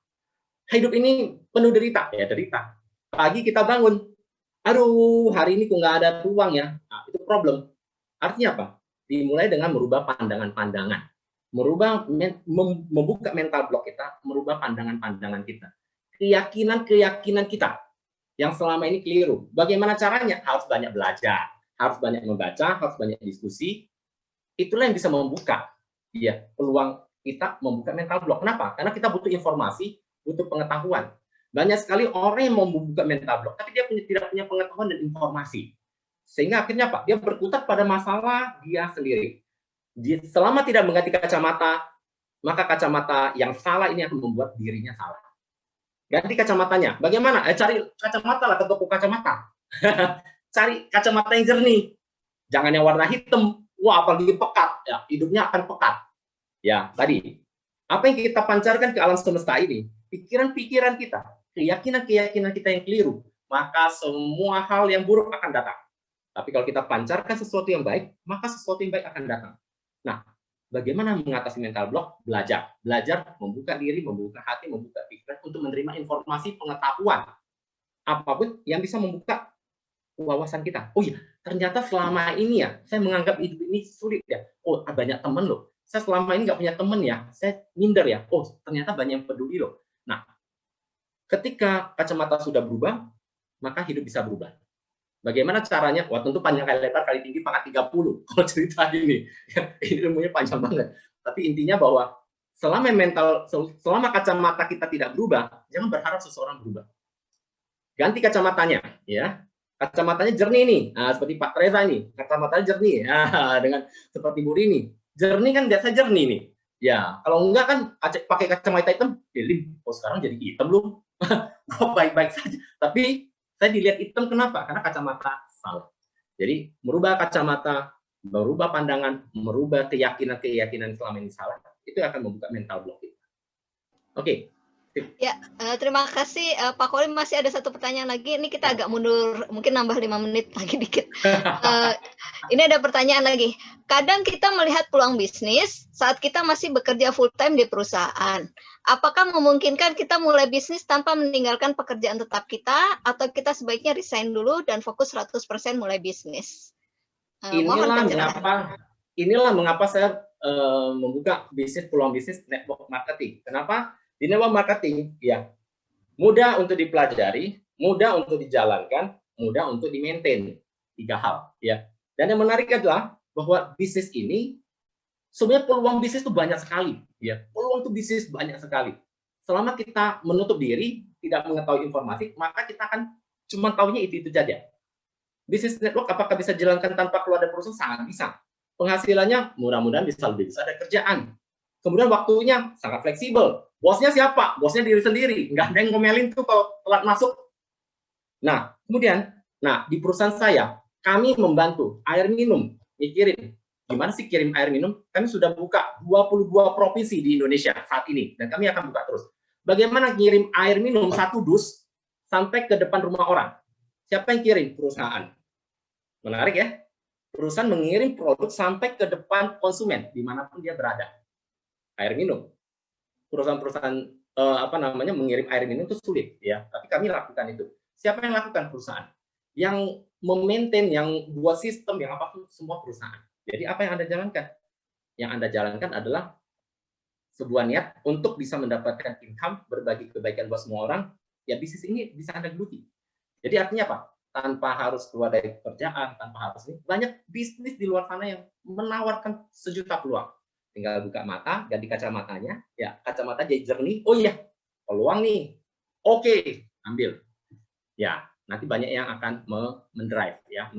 Hidup ini penuh derita, ya derita. Pagi kita bangun, aduh hari ini kok nggak ada ruang ya. Nah, itu problem. Artinya apa? Dimulai dengan merubah pandangan-pandangan. Membuka mental block kita, merubah pandangan-pandangan kita. Keyakinan-keyakinan kita yang selama ini keliru. Bagaimana caranya? Harus banyak belajar, harus banyak membaca, harus banyak diskusi. Itulah yang bisa membuka ya peluang kita membuka mental block. Kenapa? Karena kita butuh informasi, butuh pengetahuan. Banyak sekali orang yang mau membuka mental block, tapi dia tidak punya pengetahuan dan informasi. Sehingga akhirnya apa? Dia berkutat pada masalah dia sendiri. Selama tidak mengganti kacamata, maka kacamata yang salah ini akan membuat dirinya salah. Ganti kacamatanya. Bagaimana? Cari kacamata lah ke toko kacamata. Cari kacamata yang jernih. Jangan yang warna hitam. Wah, apalagi pekat. Ya, hidupnya akan pekat. Ya, tadi. Apa yang kita pancarkan ke alam semesta ini, pikiran-pikiran kita, keyakinan-keyakinan kita yang keliru, maka semua hal yang buruk akan datang. Tapi kalau kita pancarkan sesuatu yang baik, maka sesuatu yang baik akan datang. Nah, bagaimana mengatasi mental block? Belajar. Belajar membuka diri, membuka hati, membuka pikiran untuk menerima informasi pengetahuan. Apapun yang bisa membuka wawasan kita. Oh iya, ternyata selama ini ya, saya menganggap hidup ini sulit ya. Oh, banyak teman loh. Saya selama ini nggak punya teman ya. Saya minder ya. Oh, ternyata banyak yang peduli loh. Nah, ketika kacamata sudah berubah, maka hidup bisa berubah. Bagaimana caranya? Wah, tentu panjang kali lebar kali tinggi pangkat 30. Kalau cerita ini, ini ilmunya panjang banget. Tapi intinya bahwa selama kacamata kita tidak berubah, jangan berharap seseorang berubah. Ganti kacamatanya, ya. Kacamatanya jernih nih. Nah, seperti Pak Reza ini, kacamatanya jernih. Nah, dengan seperti Bu Rini. Jernih kan biasa jernih nih. Ya, kalau enggak kan pakai kacamata hitam, oh sekarang jadi hitam loh. Baik-baik saja. Tapi saya dilihat hitam kenapa? Karena kacamata salah. Jadi merubah kacamata, merubah pandangan, merubah keyakinan-keyakinan selama ini salah, itu akan membuka mental block kita. Oke. Ya, terima kasih Pak Kolim. Masih ada satu pertanyaan lagi. Ini kita agak mundur, mungkin nambah 5 menit lagi dikit. Ini ada pertanyaan lagi. Kadang kita melihat peluang bisnis saat kita masih bekerja full time di perusahaan. Apakah memungkinkan kita mulai bisnis tanpa meninggalkan pekerjaan tetap kita, atau kita sebaiknya resign dulu dan fokus 100% mulai bisnis? Inilah mengapa saya membuka peluang bisnis network marketing. Kenapa? Di network marketing, ya, mudah untuk dipelajari, mudah untuk dijalankan, mudah untuk di-maintain. 3 hal, ya. Dan yang menarik adalah bahwa bisnis ini, sebenarnya peluang bisnis itu banyak sekali, ya. Peluang itu bisnis banyak sekali. Selama kita menutup diri, tidak mengetahui informasi, maka kita akan cuma tahunya itu saja. Bisnis network apakah bisa dijalankan tanpa keluar dari perusahaan? Sangat bisa. Penghasilannya mudah-mudahan bisa lebih besar dari kerjaan. Kemudian waktunya sangat fleksibel. Bosnya siapa? Bosnya diri sendiri. Nggak ada yang ngomelin tuh kalau telat masuk. Nah, kemudian, di perusahaan saya, kami membantu air minum, mikirin gimana sih kirim air minum? Kami sudah buka 22 provinsi di Indonesia saat ini, dan kami akan buka terus. Bagaimana kirim air minum 1 dus sampai ke depan rumah orang? Siapa yang kirim? Perusahaan. Menarik ya? Perusahaan mengirim produk sampai ke depan konsumen, dimanapun dia berada. Air minum. Perusahaan-perusahaan mengirim air minum itu sulit, ya. Tapi kami lakukan itu. Siapa yang lakukan? Perusahaan. Yang memaintain, yang buat sistem, yang apapun, semua perusahaan. Jadi apa yang Anda jalankan? Yang Anda jalankan adalah sebuah niat untuk bisa mendapatkan income, berbagi kebaikan buat semua orang, ya bisnis ini bisa Anda geluti. Jadi artinya apa? Tanpa harus keluar dari pekerjaan, tanpa harus ini, banyak bisnis di luar sana yang menawarkan sejuta peluang. Tinggal buka mata, ganti kacamatanya, ya kacamata jadi jernih, oh iya, peluang nih, oke, ambil. Ya, nanti banyak yang akan mendrive, ya,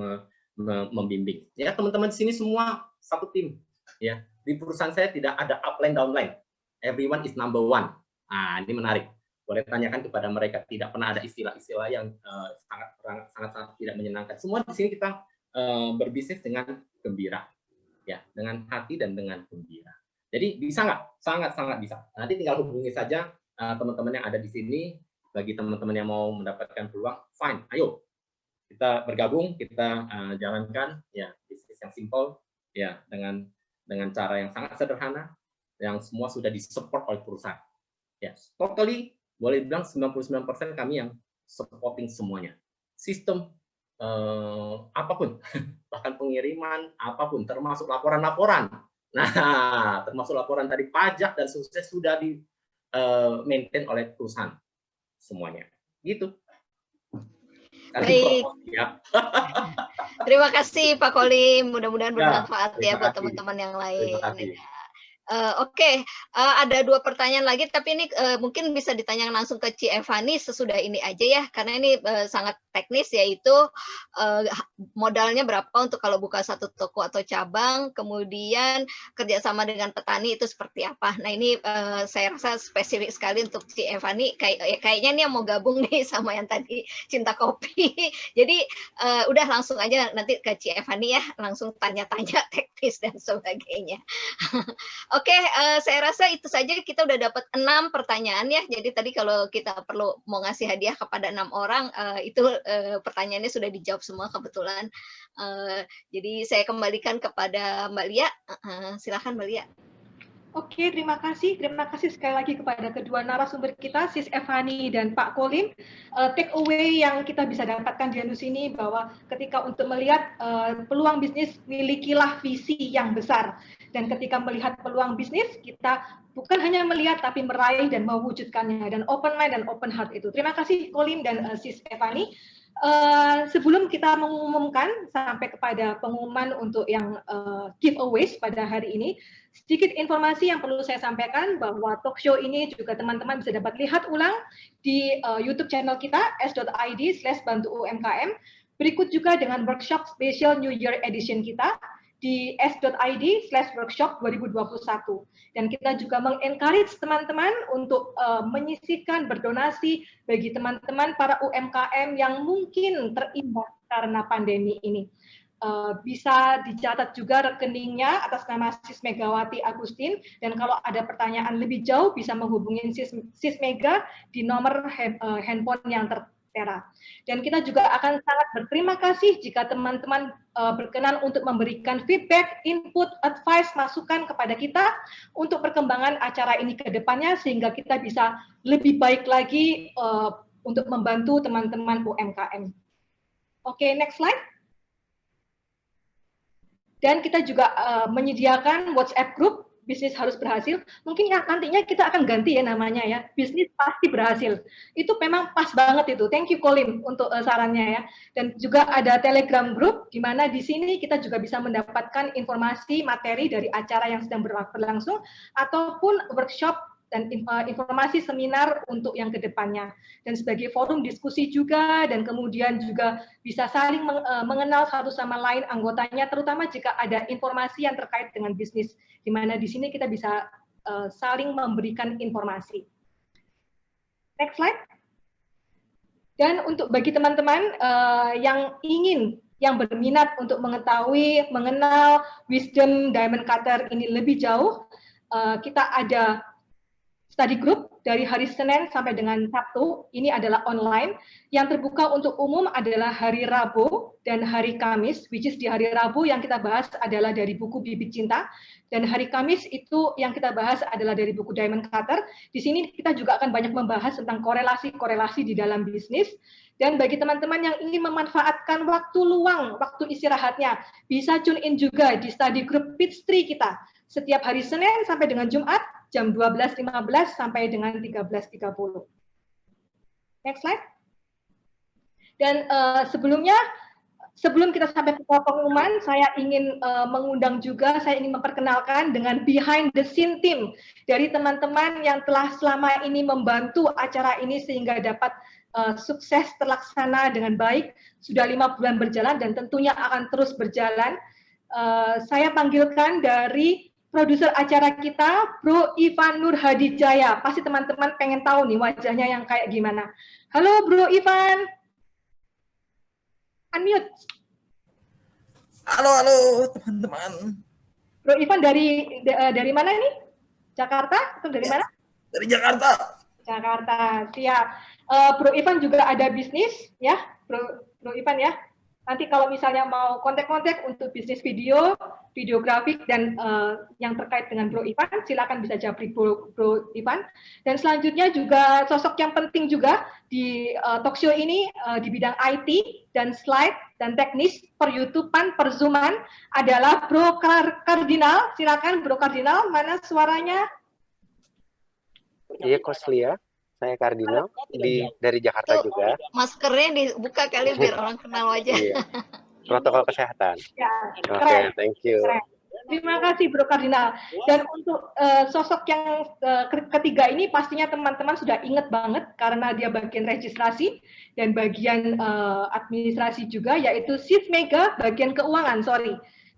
membimbing. Ya, teman-teman di sini semua satu tim. Ya, di perusahaan saya tidak ada upline downline. Everyone is number one. Nah, ini menarik. Boleh tanyakan kepada mereka. Tidak pernah ada istilah-istilah yang sangat tidak menyenangkan. Semua di sini kita berbisnis dengan gembira, ya, dengan hati dan dengan gembira. Jadi bisa nggak? Sangat-sangat bisa. Nanti tinggal hubungi saja teman-teman yang ada di sini. Bagi teman-teman yang mau mendapatkan peluang, fine, ayo kita bergabung, kita jalankan ya bisnis yang simple, ya dengan cara yang sangat sederhana, yang semua sudah disupport oleh perusahaan. Ya, totally boleh bilang 99% kami yang supporting semuanya. Sistem apapun, bahkan pengiriman apapun, termasuk laporan-laporan. Nah, termasuk laporan dari pajak dan sukses sudah di maintain oleh perusahaan. Semuanya gitu. Baik. Ya. Terima kasih Pak Kolim, mudah-mudahan bermanfaat ya buat kasih. teman-teman yang lain. Terima kasih. Oke, ada 2 pertanyaan lagi, tapi ini mungkin bisa ditanyakan langsung ke Ci Evani sesudah ini aja ya, karena ini sangat teknis, yaitu modalnya berapa untuk kalau buka 1 toko atau cabang, kemudian kerjasama dengan petani itu seperti apa. Nah ini saya rasa spesifik sekali untuk Ci Evani, kayaknya nih yang mau gabung nih sama yang tadi cinta kopi. Jadi udah langsung aja nanti ke Ci Evani ya, langsung tanya-tanya teknis dan sebagainya. Oke, saya rasa itu saja, kita udah dapat 6 pertanyaan ya. Jadi tadi kalau kita perlu mau ngasih hadiah kepada 6 orang, itu pertanyaannya sudah dijawab semua kebetulan. Jadi saya kembalikan kepada Mbak Lia. Silakan Mbak Lia. Oke, terima kasih. Terima kasih sekali lagi kepada kedua narasumber kita, Sis Evani dan Pak Kolim. Take away yang kita bisa dapatkan di sini bahwa ketika untuk melihat peluang bisnis, milikilah visi yang besar. Dan ketika melihat peluang bisnis, kita bukan hanya melihat tapi meraih dan mewujudkannya. Dan open mind dan open heart itu. Terima kasih Kolim dan Sis Evani. Sebelum kita mengumumkan sampai kepada pengumuman untuk yang giveaways pada hari ini, sedikit informasi yang perlu saya sampaikan bahwa talk show ini juga teman-teman bisa dapat lihat ulang di YouTube channel kita s.id/bantu-umkm. Berikut juga dengan workshop special New Year Edition kita di s.id/workshop 2021. Dan kita juga mengencourage teman-teman untuk menyisihkan, berdonasi bagi teman-teman para UMKM yang mungkin terimbas karena pandemi ini. Bisa dicatat juga rekeningnya atas nama Sis Megawati Agustin, dan kalau ada pertanyaan lebih jauh bisa menghubungi Sis Mega di nomor handphone yang tertera. Dan kita juga akan sangat berterima kasih jika teman-teman berkenan untuk memberikan feedback, input, advice, masukan kepada kita untuk perkembangan acara ini ke depannya, sehingga kita bisa lebih baik lagi untuk membantu teman-teman UMKM. Oke, next slide. Dan kita juga menyediakan WhatsApp group bisnis harus berhasil. Mungkin nantinya kita akan ganti ya namanya ya, bisnis pasti berhasil. Itu memang pas banget itu. Thank you Kolim untuk sarannya ya. Dan juga ada Telegram group di mana di sini kita juga bisa mendapatkan informasi materi dari acara yang sedang berlangsung ataupun workshop dan informasi seminar untuk yang kedepannya. Dan sebagai forum diskusi juga, dan kemudian juga bisa saling mengenal satu sama lain anggotanya, terutama jika ada informasi yang terkait dengan bisnis, di mana di sini kita bisa saling memberikan informasi. Next slide. Dan untuk bagi teman-teman yang ingin yang berminat untuk mengenal Wisdom Diamond Cutter ini lebih jauh, kita ada study group dari hari Senin sampai dengan Sabtu. Ini adalah online. Yang terbuka untuk umum adalah hari Rabu dan hari Kamis, which is di hari Rabu yang kita bahas adalah dari buku Bibit Cinta, dan hari Kamis itu yang kita bahas adalah dari buku Diamond Cutter. Di sini kita juga akan banyak membahas tentang korelasi-korelasi di dalam bisnis. Dan bagi teman-teman yang ingin memanfaatkan waktu luang, waktu istirahatnya, bisa tune in juga di study group Pitch Tree kita. Setiap hari Senin sampai dengan Jumat, jam 12.15 sampai dengan 13.30. Next slide. Dan sebelum kita sampai ke pengumuman, saya ingin mengundang juga, saya ingin memperkenalkan dengan behind the scene team dari teman-teman yang telah selama ini membantu acara ini sehingga dapat sukses terlaksana dengan baik. Sudah 5 bulan berjalan dan tentunya akan terus berjalan. Saya panggilkan dari produser acara kita, Bro Ivan Nurhadijaya. Pasti teman-teman pengen tahu nih wajahnya yang kayak gimana. Halo Bro Ivan. Unmute. Halo teman-teman. Bro Ivan dari mana nih? Jakarta atau dari mana? Dari Jakarta. Jakarta, siap. Bro Ivan juga ada bisnis, ya, Bro Ivan ya. Nanti kalau misalnya mau kontak-kontak untuk bisnis video, videografik dan yang terkait dengan Bro Ivan, silakan bisa japri Bro Ivan. Dan selanjutnya juga sosok yang penting juga di talk show ini di bidang IT dan slide dan teknis per YouTube-an, per Zoom-an adalah Bro Kardinal. Silakan Bro Kardinal, mana suaranya? Iya, Coach Lia. Saya Kardinal dari Jakarta Tuh, juga. maskernya dibuka kali biar orang kenal wajah. Iya. Protokol kesehatan. Ya, Oke, thank you. keren. Terima kasih Bro Kardinal. Dan untuk sosok yang ketiga ini pastinya teman-teman sudah ingat banget karena dia bagian registrasi dan bagian administrasi juga, yaitu Sis Mega bagian keuangan.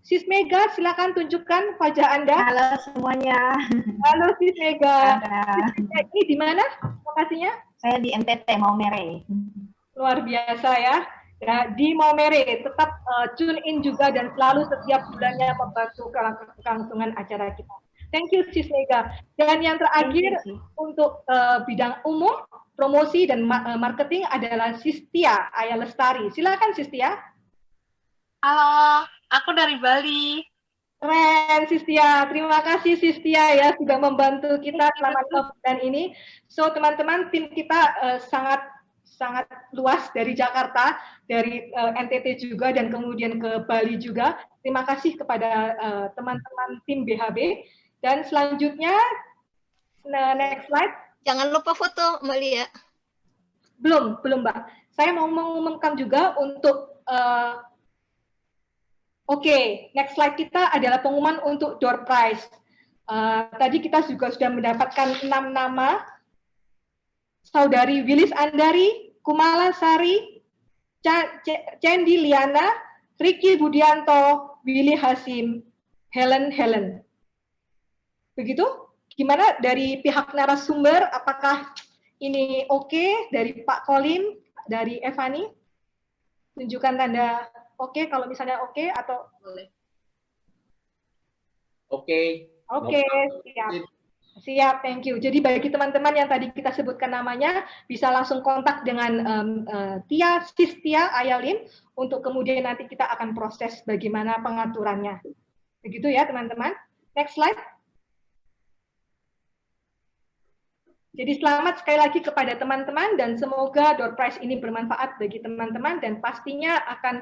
Sis Mega, silakan tunjukkan wajah Anda. Halo semuanya. Halo Sis Mega. Ada. Ini di mana lokasinya? Saya di NTT Maumere. Luar biasa ya. Ya, di Maumere, tetap tune in juga dan selalu setiap bulannya membantu kelangsungan acara kita. Thank you Sis Mega. Dan yang terakhir untuk bidang umum, promosi dan marketing adalah Sis Tia Ayalestari. Silakan Sis Tia. Halo, aku dari Bali. Keren Sis Tia. Terima kasih Sis Tia ya sudah membantu kita selama 2 bulan ini. So teman-teman, tim kita sangat luas dari Jakarta, dari NTT juga, dan kemudian ke Bali juga. Terima kasih kepada teman-teman tim BHB. Dan selanjutnya, next slide. Jangan lupa foto, Mbak Lia. Belum Mbak. Saya mau mengumumkan juga untuk, Oke, next slide kita adalah pengumuman untuk door prize. Tadi kita juga sudah mendapatkan 6 nama. Saudari Wilis Andari, Kumala Sari, Cendi Liana, Ricky Budianto, Willy Hasim, Helen. Begitu? Gimana dari pihak narasumber? Apakah ini oke dari Pak Kolim, dari Evani? Tunjukkan tanda oke kalau misalnya oke atau Boleh. Oke. Oke, siap, thank you. Jadi bagi teman-teman yang tadi kita sebutkan namanya, bisa langsung kontak dengan Sis Tia Ayalin untuk kemudian nanti kita akan proses bagaimana pengaturannya. Begitu ya teman-teman. Next slide. Jadi selamat sekali lagi kepada teman-teman dan semoga door prize ini bermanfaat bagi teman-teman dan pastinya akan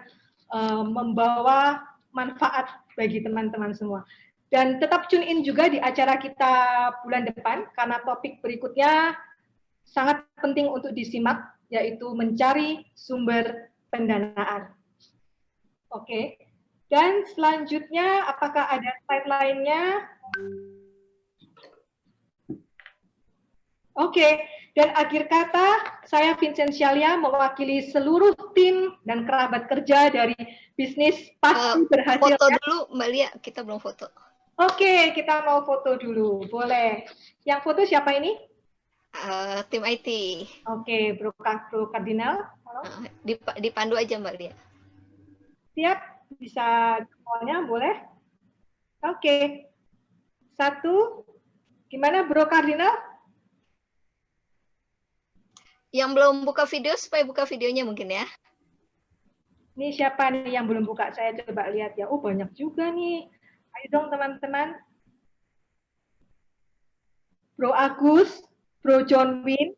membawa manfaat bagi teman-teman semua. Dan tetap tune in juga di acara kita bulan depan, karena topik berikutnya sangat penting untuk disimak, yaitu mencari sumber pendanaan. Oke, dan selanjutnya apakah ada slide lainnya? Oke, dan akhir kata, saya Vincent Shalia mewakili seluruh tim dan kerabat kerja dari bisnis pasti berhasil. Foto dulu, Mbak Lia, kita belum foto. Oke, kita mau foto dulu, boleh. Yang foto siapa ini? Tim IT. Oke, Bro Kardinal. Halo. Dipandu aja Mbak Lia. Siap? Bisa semuanya, boleh? Oke. 1. Gimana Bro Kardinal? Yang belum buka video, supaya buka videonya mungkin ya. Ini siapa nih yang belum buka? Saya coba lihat ya. Oh, banyak juga nih. Ayo dong teman-teman. Bro Agus, Bro John Win,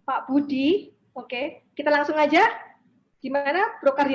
Pak Budi. Oke, kita langsung aja. Gimana Bro Kardinal?